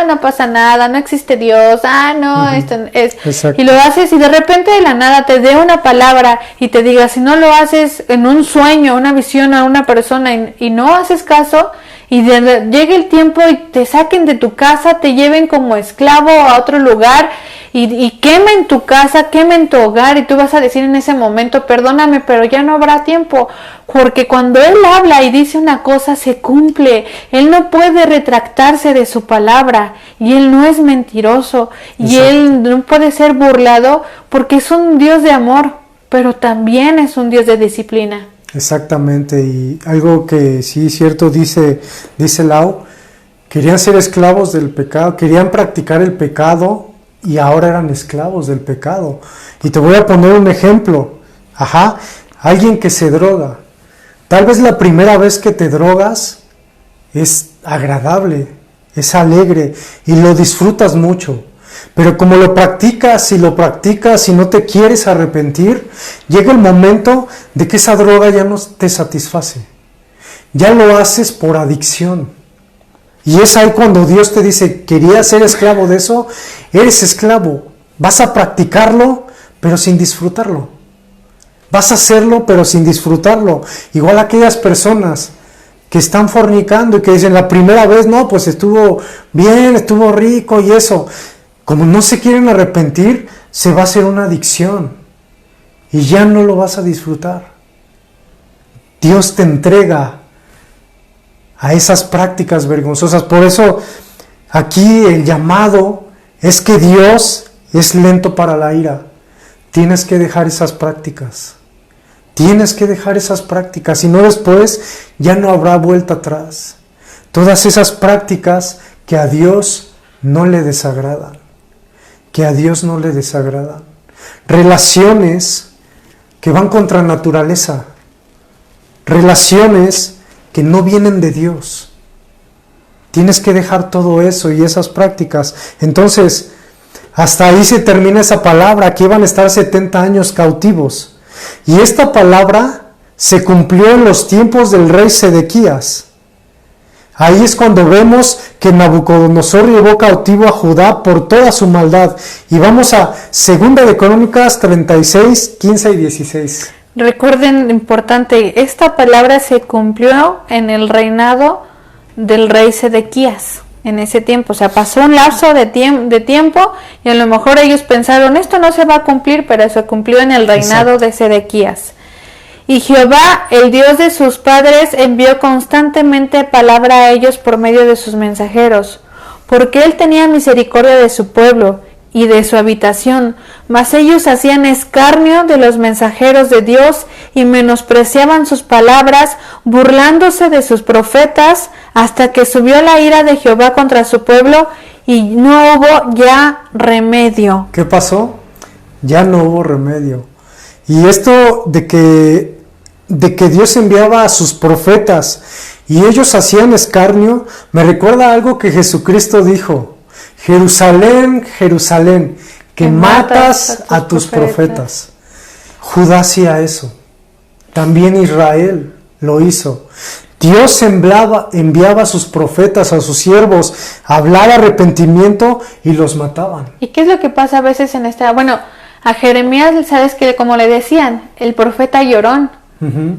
No pasa nada, no existe Dios. No, esto es. Exacto. Y lo haces y de repente de la nada te dé una palabra y te diga, si no lo haces en un sueño, una visión a una persona y no haces caso, y llegue el tiempo y te saquen de tu casa, te lleven como esclavo a otro lugar y quemen tu casa, quemen tu hogar, y tú vas a decir en ese momento, perdóname, pero ya no habrá tiempo, porque cuando Él habla y dice una cosa, se cumple. Él no puede retractarse de su palabra, y Él no es mentiroso, y Exacto. Él no puede ser burlado, porque es un Dios de amor, pero también es un Dios de disciplina. Exactamente, y algo que sí es cierto, dice Lau, querían ser esclavos del pecado, querían practicar el pecado y ahora eran esclavos del pecado. Y te voy a poner un ejemplo. Alguien que se droga. Tal vez la primera vez que te drogas es agradable, es alegre y lo disfrutas mucho. Pero como lo practicas y no te quieres arrepentir, llega el momento de que esa droga ya no te satisface. Ya lo haces por adicción. Y es ahí cuando Dios te dice, ¿querías ser esclavo de eso? Eres esclavo. Vas a practicarlo, pero sin disfrutarlo. Vas a hacerlo, pero sin disfrutarlo. Igual aquellas personas que están fornicando y que dicen la primera vez, no, pues estuvo bien, estuvo rico y eso. Como no se quieren arrepentir, se va a hacer una adicción y ya no lo vas a disfrutar. Dios te entrega a esas prácticas vergonzosas. Por eso aquí el llamado es que Dios es lento para la ira. Tienes que dejar esas prácticas. Tienes que dejar esas prácticas, si no después ya no habrá vuelta atrás. Todas esas prácticas que a Dios no le desagradan. Que a Dios no le desagradan. Relaciones que van contra naturaleza. Relaciones que no vienen de Dios. Tienes que dejar todo eso y esas prácticas. Entonces, hasta ahí se termina esa palabra, que iban a estar 70 años cautivos. Y esta palabra se cumplió en los tiempos del rey Sedequías. Ahí es cuando vemos que Nabucodonosor llevó cautivo a Judá por toda su maldad. Y vamos a 2 de Crónicas 36, 15 y 16. Recuerden, importante, esta palabra se cumplió en el reinado del rey Sedequías. En ese tiempo, o sea, pasó un lapso de tiempo y a lo mejor ellos pensaron, esto no se va a cumplir, pero se cumplió en el reinado de Sedequías. Y Jehová, el Dios de sus padres, envió constantemente palabra a ellos por medio de sus mensajeros, porque él tenía misericordia de su pueblo y de su habitación, mas ellos hacían escarnio de los mensajeros de Dios y menospreciaban sus palabras, burlándose de sus profetas, hasta que subió la ira de Jehová contra su pueblo y no hubo ya remedio. ¿Qué pasó? Ya no hubo remedio. Y esto de que Dios enviaba a sus profetas y ellos hacían escarnio, me recuerda algo que Jesucristo dijo: Jerusalén, Jerusalén, que matas a tus profetas. Judá hacía eso. También Israel lo hizo. Dios enviaba a sus profetas, a sus siervos, a hablar arrepentimiento y los mataban. ¿Y qué es lo que pasa a veces en esta? Bueno, a Jeremías, ¿sabes qué? Como le decían, el profeta llorón.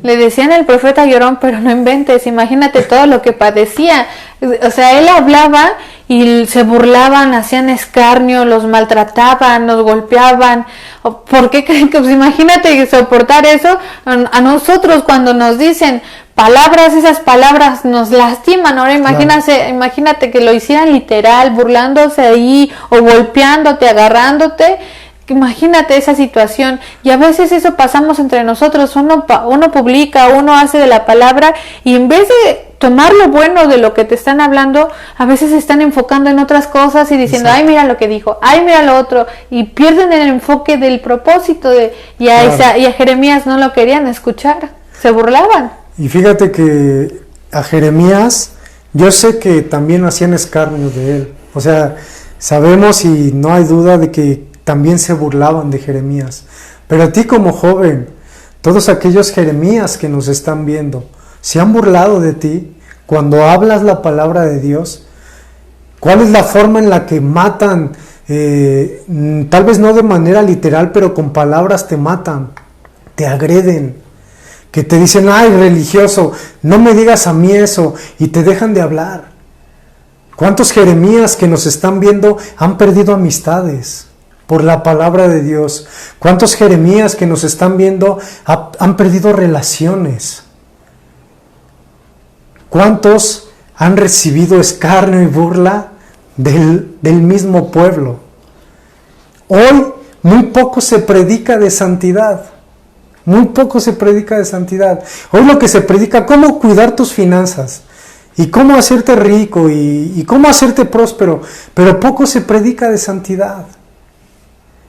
Le decían el profeta llorón, pero no inventes, imagínate todo lo que padecía. O sea, él hablaba y se burlaban, hacían escarnio, los maltrataban, los golpeaban. ¿Por qué creen que? Pues imagínate soportar eso. A nosotros cuando nos dicen palabras, esas palabras nos lastiman. Ahora imagínate que lo hicieran literal, burlándose ahí o golpeándote, agarrándote. Imagínate esa situación, y a veces eso pasamos entre nosotros, uno publica, uno hace de la palabra, y en vez de tomar lo bueno de lo que te están hablando, a veces se están enfocando en otras cosas y diciendo, ay, mira lo que dijo, ay, mira lo otro, y pierden el enfoque del propósito, y a Jeremías no lo querían escuchar, se burlaban. Y fíjate que a Jeremías, yo sé que también hacían escarnio de él, o sea, sabemos y no hay duda de que también se burlaban de Jeremías. Pero a ti como joven, todos aquellos Jeremías que nos están viendo, se han burlado de ti cuando hablas la palabra de Dios. ¿Cuál es la forma en la que matan? Tal vez no de manera literal, pero con palabras te matan, te agreden, que te dicen, ay, religioso, no me digas a mí eso, y te dejan de hablar. ¿Cuántos Jeremías que nos están viendo han perdido amistades por la palabra de Dios? ¿Cuántos Jeremías que nos están viendo han perdido relaciones? ¿Cuántos han recibido escarnio y burla del mismo pueblo? Hoy muy poco se predica de santidad. Muy poco se predica de santidad. Hoy lo que se predica, cómo cuidar tus finanzas y cómo hacerte rico y cómo hacerte próspero, pero poco se predica de santidad.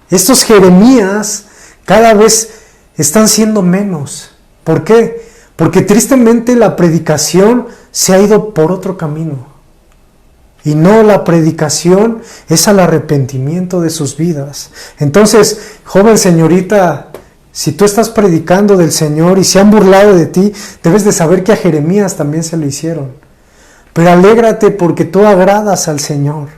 Estos Jeremías cada vez están siendo menos. ¿Por qué? Porque tristemente la predicación se ha ido por otro camino. Y no, la predicación es al arrepentimiento de sus vidas. Entonces, joven señorita, si tú estás predicando del Señor y se han burlado de ti, debes de saber que a Jeremías también se lo hicieron. Pero alégrate porque tú agradas al Señor.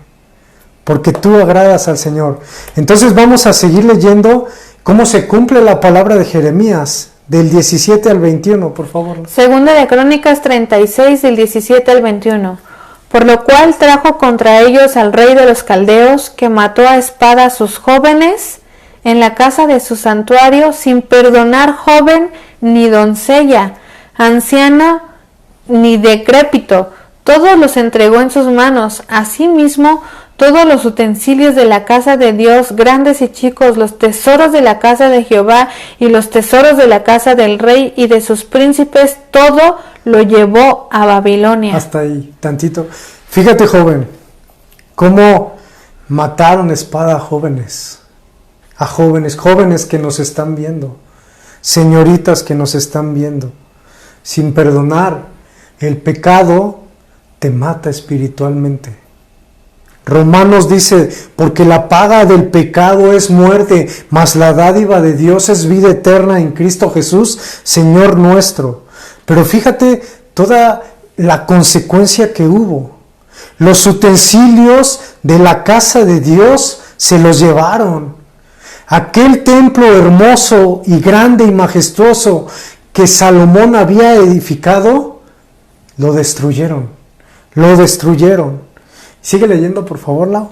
Porque tú agradas al Señor. Entonces vamos a seguir leyendo cómo se cumple la palabra de Jeremías, del 17 al 21, por favor. 2 de Crónicas 36, del 17 al 21. Por lo cual trajo contra ellos al rey de los caldeos, que mató a espada a sus jóvenes en la casa de su santuario, sin perdonar joven ni doncella, anciano ni decrépito. Todos los entregó en sus manos. Asimismo, todos los utensilios de la casa de Dios, grandes y chicos, los tesoros de la casa de Jehová y los tesoros de la casa del rey y de sus príncipes, todo lo llevó a Babilonia. Hasta ahí, tantito. Fíjate, joven, cómo mataron espada a jóvenes que nos están viendo, señoritas que nos están viendo, sin perdonar. El pecado te mata espiritualmente. Romanos dice, porque la paga del pecado es muerte, mas la dádiva de Dios es vida eterna en Cristo Jesús, Señor nuestro. Pero fíjate toda la consecuencia que hubo. Los utensilios de la casa de Dios se los llevaron. Aquel templo hermoso y grande y majestuoso que Salomón había edificado, lo destruyeron. Lo destruyeron. Sigue leyendo, por favor, Lau.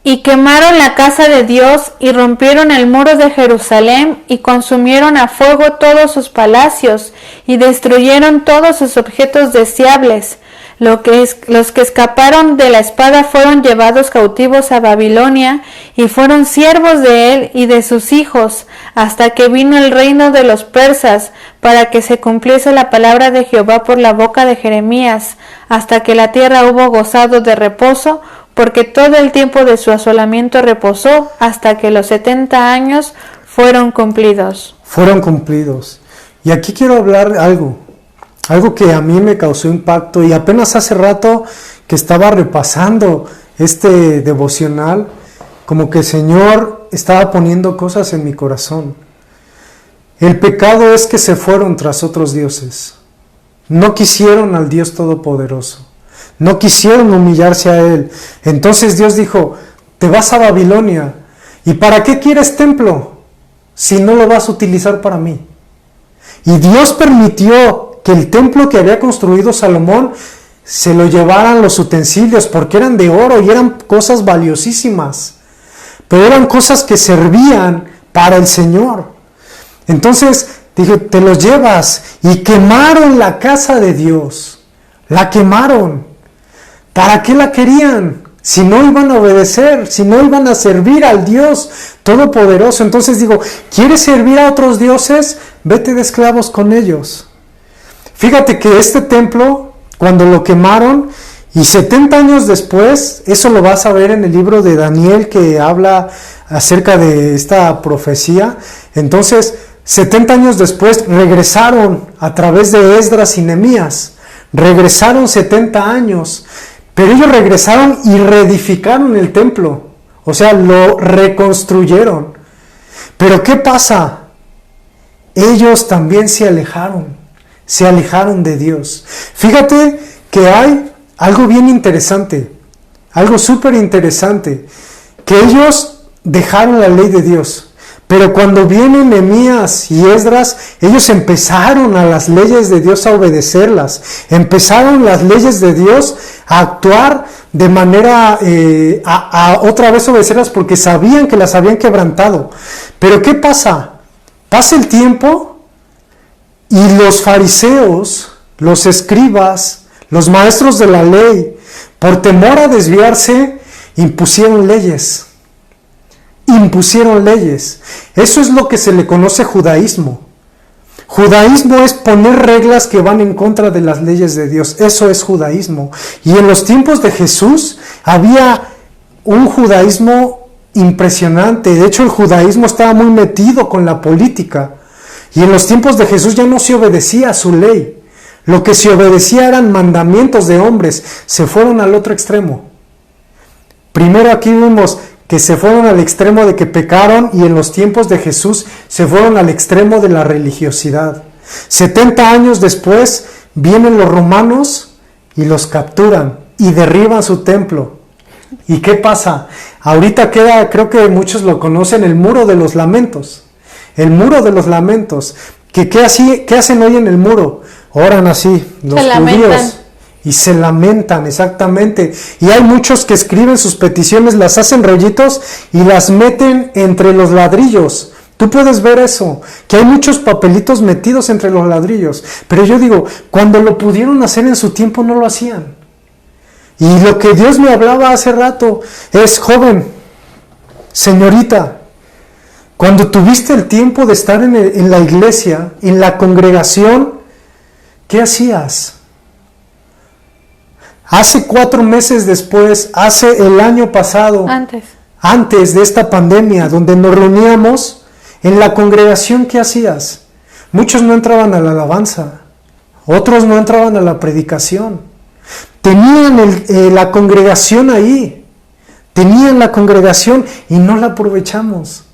Y quemaron la casa de Dios y rompieron el muro de Jerusalén y consumieron a fuego todos sus palacios y destruyeron todos sus objetos deseables. Los que escaparon de la espada fueron llevados cautivos a Babilonia y fueron siervos de él y de sus hijos hasta que vino el reino de los persas, para que se cumpliese la palabra de Jehová por la boca de Jeremías, hasta que la tierra hubo gozado de reposo, porque todo el tiempo de su asolamiento reposó hasta que los 70 años fueron cumplidos. Fueron cumplidos. Y aquí quiero hablar algo que a mí me causó impacto, y apenas hace rato que estaba repasando este devocional, como que el Señor estaba poniendo cosas en mi corazón. El pecado es que se fueron tras otros dioses. No quisieron al Dios Todopoderoso. No quisieron humillarse a Él. Entonces Dios dijo, te vas a Babilonia. ¿Y para qué quieres templo si no lo vas a utilizar para mí? Y Dios permitió que el templo que había construido Salomón se lo llevaran los utensilios, porque eran de oro y eran cosas valiosísimas. Pero eran cosas que servían para el Señor. Entonces dije, te los llevas. Y quemaron la casa de Dios. La quemaron. ¿Para qué la querían? Si no iban a obedecer, si no iban a servir al Dios Todopoderoso. Entonces digo, ¿quieres servir a otros dioses? Vete de esclavos con ellos. Fíjate que este templo, cuando lo quemaron, y 70 años después, eso lo vas a ver en el libro de Daniel, que habla acerca de esta profecía. Entonces, 70 años después regresaron a través de Esdras y Nehemías. Regresaron 70 años, pero ellos regresaron y reedificaron el templo. O sea, lo reconstruyeron. Pero ¿qué pasa? Ellos también se alejaron de Dios. Fíjate que hay algo bien interesante, algo súper interesante, que ellos dejaron la ley de Dios. Pero cuando vienen Nehemías y Esdras, ellos empezaron a las leyes de Dios a obedecerlas. Empezaron las leyes de Dios a actuar de manera, a otra vez obedecerlas, porque sabían que las habían quebrantado. Pero ¿qué pasa? Pasa el tiempo y los fariseos, los escribas, los maestros de la ley, por temor a desviarse, impusieron leyes. Eso es lo que se le conoce judaísmo. Judaísmo es poner reglas que van en contra de las leyes de Dios. Eso es judaísmo. Y en los tiempos de Jesús había un judaísmo impresionante. De hecho, el judaísmo estaba muy metido con la política. Y en los tiempos de Jesús ya no se obedecía a su ley. Lo que se obedecía eran mandamientos de hombres. Se fueron al otro extremo. Primero aquí vimos que se fueron al extremo de que pecaron, y en los tiempos de Jesús se fueron al extremo de la religiosidad. 70 años después vienen los romanos y los capturan y derriban su templo. ¿Y qué pasa? Ahorita queda, creo que muchos lo conocen, el muro de los lamentos. El muro de los lamentos. ¿Qué hacen hoy en el muro? Oran así, los judíos. Y se lamentan, exactamente. Y hay muchos que escriben sus peticiones, las hacen rollitos y las meten entre los ladrillos. Tú puedes ver eso, que hay muchos papelitos metidos entre los ladrillos. Pero yo digo, cuando lo pudieron hacer en su tiempo no lo hacían. Y lo que Dios me hablaba hace rato es, joven, señorita, cuando tuviste el tiempo de estar en la iglesia, en la congregación, ¿qué hacías? Hace 4 meses después, hace el año pasado, antes de esta pandemia, donde nos reuníamos, en la congregación, ¿qué hacías? Muchos no entraban a la alabanza, otros no entraban a la predicación. tenían la congregación ahí, tenían la congregación y no la aprovechamos.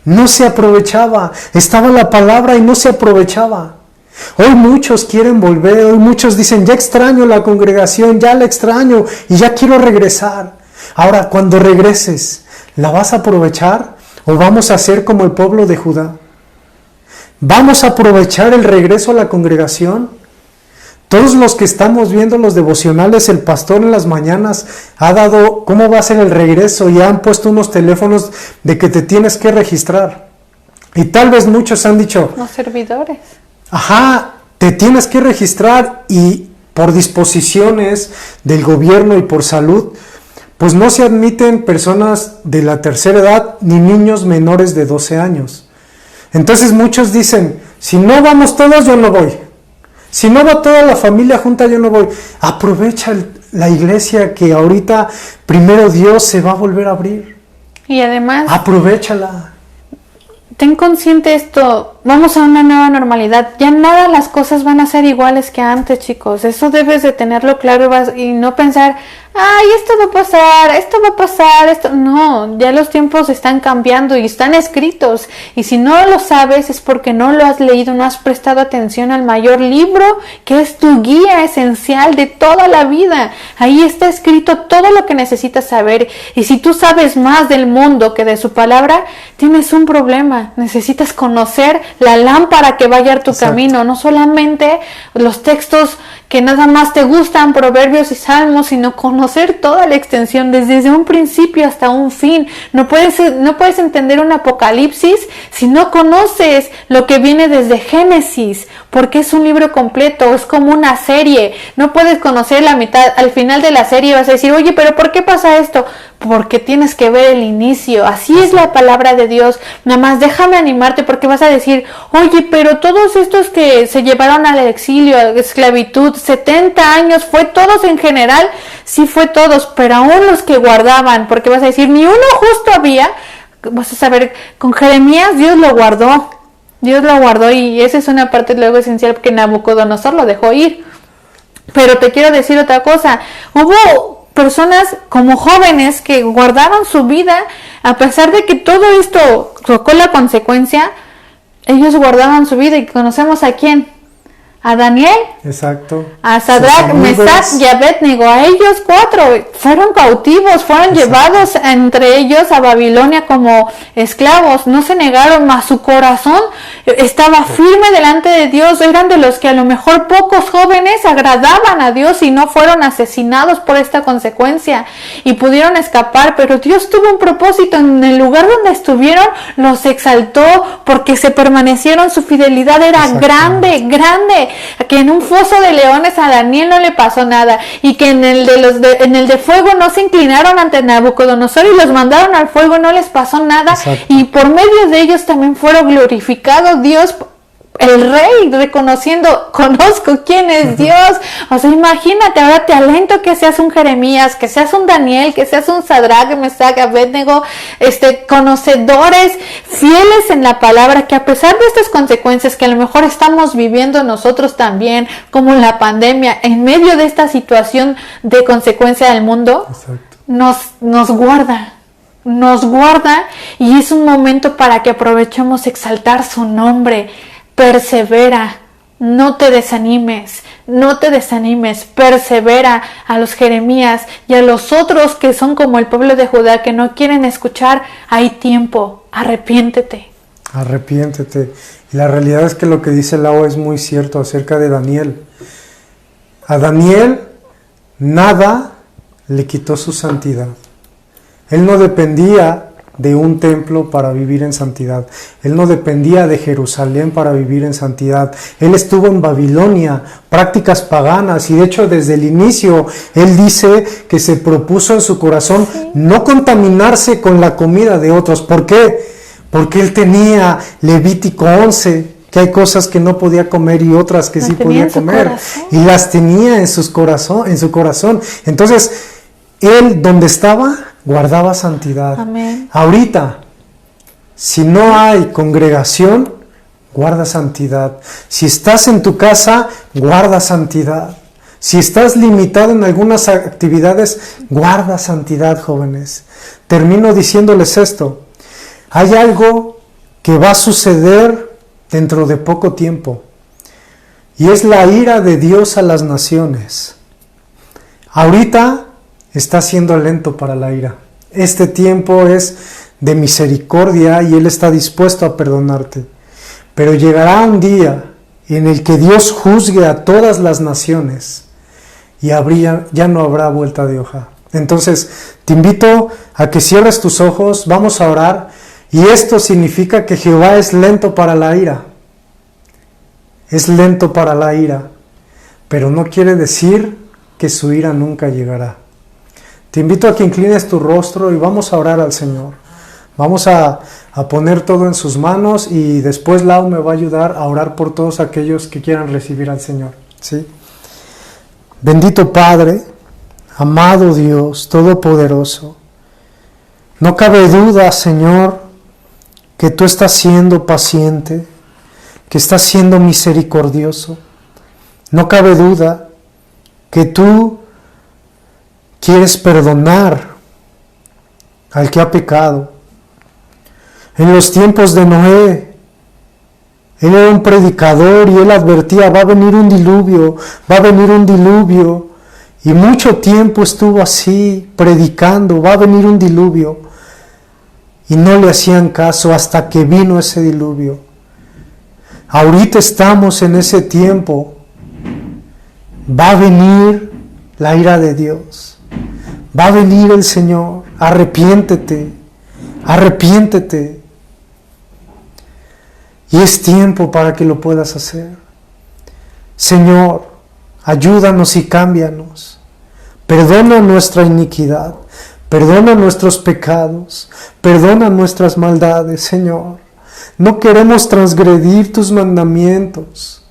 No se aprovechaba, estaba la palabra y no se aprovechaba. Hoy muchos quieren volver, hoy muchos dicen, ya extraño la congregación, ya la extraño y ya quiero regresar. Ahora, cuando regreses, ¿la vas a aprovechar o vamos a ser como el pueblo de Judá? ¿Vamos a aprovechar el regreso a la congregación? Todos los que estamos viendo los devocionales, el pastor en las mañanas ha dado cómo va a ser el regreso y han puesto unos teléfonos de que te tienes que registrar. Y tal vez muchos han dicho, Los servidores. ajá, te tienes que registrar y por disposiciones del gobierno y por salud, pues no se admiten personas de la tercera edad ni niños menores de 12 años. Entonces muchos dicen, si no vamos todos, yo no voy. Si no va toda la familia junta, yo no voy. Aprovecha la iglesia que ahorita, primero Dios, se va a volver a abrir. Y además, Aprovéchala. ten consciente esto, vamos a una nueva normalidad. Ya nada las cosas van a ser iguales que antes, chicos. Eso debes de tenerlo claro y no pensar, ay, esto va a pasar, esto. No, ya los tiempos están cambiando y están escritos. Y si no lo sabes es porque no lo has leído, no has prestado atención al mayor libro que es tu guía esencial de toda la vida. Ahí está escrito todo lo que necesitas saber. Y si tú sabes más del mundo que de su palabra, tienes un problema. Necesitas conocer la lámpara que va a guiar tu camino, no solamente los textos que nada más te gustan, proverbios y salmos, sino conocer toda la extensión desde un principio hasta un fin. No puedes entender un apocalipsis si no conoces lo que viene desde Génesis, porque es un libro completo, es como una serie. No puedes conocer la mitad, al final de la serie vas a decir, oye, pero ¿por qué pasa esto? Porque tienes que ver el inicio. Así es la palabra de Dios. Nada más déjame animarte, porque vas a decir, oye, pero todos estos que se llevaron al exilio, a la esclavitud, 70 años, ¿fue todos en general? Sí, fue todos, pero aún los que guardaban, porque vas a decir, ni uno justo había. Vas a saber, con Jeremías Dios lo guardó. Dios lo guardó y esa es una parte luego esencial porque Nabucodonosor lo dejó ir. Pero te quiero decir otra cosa. Hubo personas como jóvenes que guardaron su vida a pesar de que todo esto tocó la consecuencia. Ellos guardaban su vida y conocemos a quién. A Daniel, exacto, a Sadrach, Mesach y Abednego, a ellos 4 fueron cautivos, fueron llevados entre ellos a Babilonia como esclavos, no se negaron, mas su corazón estaba firme delante de Dios. Eran de los que a lo mejor pocos jóvenes agradaban a Dios y no fueron asesinados por esta consecuencia y pudieron escapar, pero Dios tuvo un propósito. En el lugar donde estuvieron los exaltó porque se permanecieron, su fidelidad era grande, que en un foso de leones a Daniel no le pasó nada y que en el de fuego no se inclinaron ante Nabucodonosor y los mandaron al fuego, no les pasó nada. Exacto. Y por medio de ellos también fueron glorificados Dios, el rey, reconociendo, conozco quién es Dios. O sea, imagínate, ahora te alento que seas un Jeremías, que seas un Daniel, que seas un Sadrach, Mesach, Abednego, conocedores, fieles en la palabra, que a pesar de estas consecuencias que a lo mejor estamos viviendo nosotros también, como la pandemia, en medio de esta situación de consecuencia del mundo, nos guarda y es un momento para que aprovechemos exaltar su nombre. Persevera, no te desanimes, persevera. A los Jeremías y a los otros que son como el pueblo de Judá que no quieren escuchar, hay tiempo, arrepiéntete. Y la realidad es que lo que dice Lau es muy cierto acerca de Daniel. A Daniel nada le quitó su santidad. Él no dependía de un templo para vivir en santidad. Él no dependía de Jerusalén para vivir en santidad. Él estuvo en Babilonia, prácticas paganas, y de hecho desde el inicio él dice que se propuso en su corazón no contaminarse con la comida de otros. ¿Por qué? Porque él tenía Levítico 11, que hay cosas que no podía comer y otras que sí podía comer, y las tenía en su corazón. Entonces él, donde estaba, guardaba santidad. Amén. Ahorita, si no hay congregación, guarda santidad. Si estás en tu casa, guarda santidad. Si estás limitado en algunas actividades, guarda santidad, jóvenes. Termino diciéndoles esto. Hay algo que va a suceder dentro de poco tiempo. Y es la ira de Dios a las naciones. Ahorita está siendo lento para la ira. Este tiempo es de misericordia y Él está dispuesto a perdonarte. Pero llegará un día en el que Dios juzgue a todas las naciones y ya no habrá vuelta de hoja. Entonces, te invito a que cierres tus ojos, vamos a orar, y esto significa que Jehová es lento para la ira. Es lento para la ira, pero no quiere decir que su ira nunca llegará. Te invito a que inclines tu rostro y vamos a orar al Señor. Vamos a poner todo en sus manos y después Lau me va a ayudar a orar por todos aquellos que quieran recibir al Señor. ¿Sí? Bendito Padre, amado Dios, todopoderoso, no cabe duda, Señor, que tú estás siendo paciente, que estás siendo misericordioso. No cabe duda que tú quieres perdonar al que ha pecado. En los tiempos de Noé, él era un predicador y él advertía, va a venir un diluvio, va a venir un diluvio. Y mucho tiempo estuvo así, predicando, va a venir un diluvio. Y no le hacían caso hasta que vino ese diluvio. Ahorita estamos en ese tiempo. Va a venir la ira de Dios. Va a venir el Señor. Arrepiéntete, arrepiéntete. Y es tiempo para que lo puedas hacer. Señor, ayúdanos y cámbianos. Perdona nuestra iniquidad. Perdona nuestros pecados. Perdona nuestras maldades, Señor. No queremos transgredir tus mandamientos.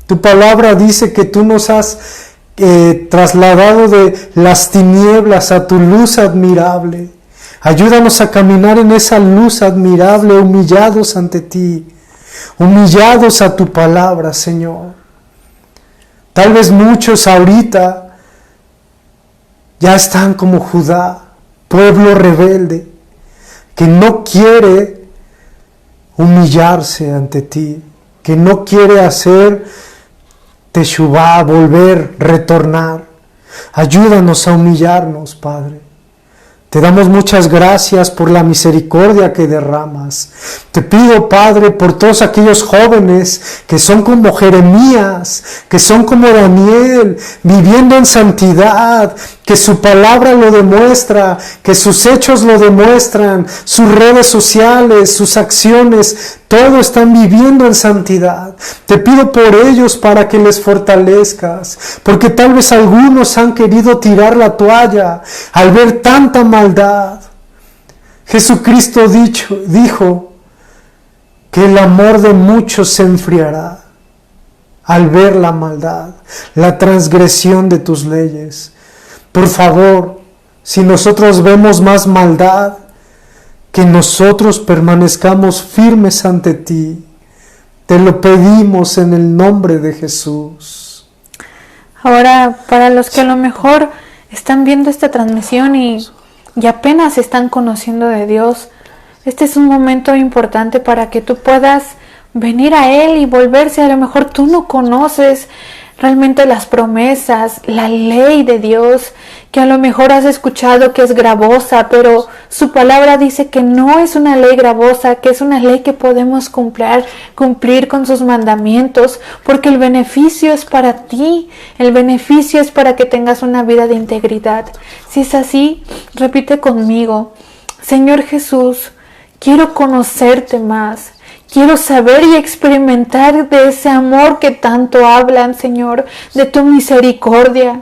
Tu palabra dice que tú nos has trasladado de las tinieblas a tu luz admirable. Ayúdanos a caminar en esa luz admirable, humillados ante ti, humillados a tu palabra, Señor. Tal vez muchos ahorita ya están como Judá, pueblo rebelde, que no quiere humillarse ante ti, que no quiere hacer teshuvá, volver, retornar. Ayúdanos a humillarnos, Padre. Te damos muchas gracias por la misericordia que derramas. Te pido, Padre, por todos aquellos jóvenes que son como Jeremías, que son como Daniel, viviendo en santidad, que su palabra lo demuestra, que sus hechos lo demuestran, sus redes sociales, sus acciones, todo están viviendo en santidad. Te pido por ellos para que les fortalezcas, porque tal vez algunos han querido tirar la toalla al ver tanta maldad. Jesucristo dijo que el amor de muchos se enfriará al ver la maldad, la transgresión de tus leyes. Por favor, si nosotros vemos más maldad, que nosotros permanezcamos firmes ante ti. Te lo pedimos en el nombre de Jesús. Ahora, para los que a lo mejor están viendo esta transmisión y apenas están conociendo de Dios, este es un momento importante para que tú puedas venir a Él y volverse. A lo mejor tú no conoces realmente las promesas, la ley de Dios, que a lo mejor has escuchado que es gravosa, pero su palabra dice que no es una ley gravosa, que es una ley que podemos cumplir con sus mandamientos, porque el beneficio es para ti, el beneficio es para que tengas una vida de integridad. Si es así, repite conmigo: Señor Jesús, quiero conocerte más. Quiero saber y experimentar de ese amor que tanto hablan, Señor, de tu misericordia.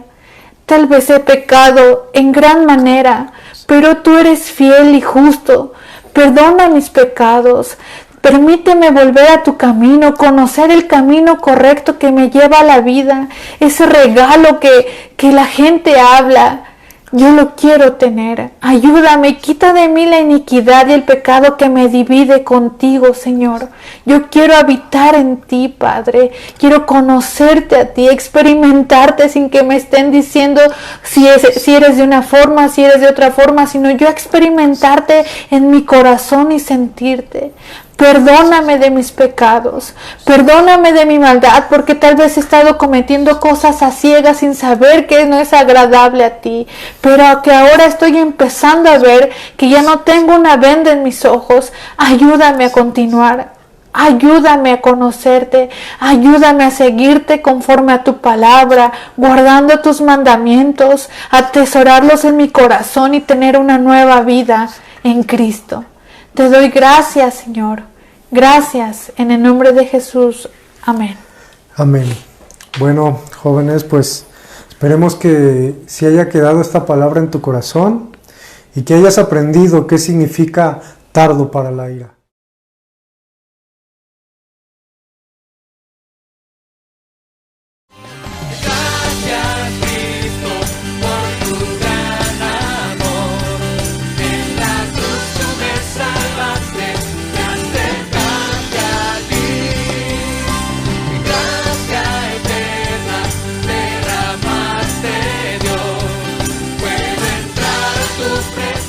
Tal vez he pecado en gran manera, pero tú eres fiel y justo. Perdona mis pecados. Permíteme volver a tu camino, conocer el camino correcto que me lleva a la vida, ese regalo que la gente habla. Yo lo quiero tener. Ayúdame, quita de mí la iniquidad y el pecado que me divide contigo, Señor. Yo quiero habitar en ti, Padre. Quiero conocerte a ti, experimentarte sin que me estén diciendo si eres de una forma, si eres de otra forma, sino yo experimentarte en mi corazón y sentirte. Perdóname de mis pecados, perdóname de mi maldad, porque tal vez he estado cometiendo cosas a ciegas sin saber que no es agradable a ti, pero que ahora estoy empezando a ver que ya no tengo una venda en mis ojos. Ayúdame a continuar, ayúdame a conocerte, ayúdame a seguirte conforme a tu palabra, guardando tus mandamientos, atesorarlos en mi corazón y tener una nueva vida en Cristo. Te doy gracias, Señor. Gracias, en el nombre de Jesús. Amén. Amén. Bueno, jóvenes, pues esperemos que sí haya quedado esta palabra en tu corazón y que hayas aprendido qué significa tardo para la ira. Tu presencia.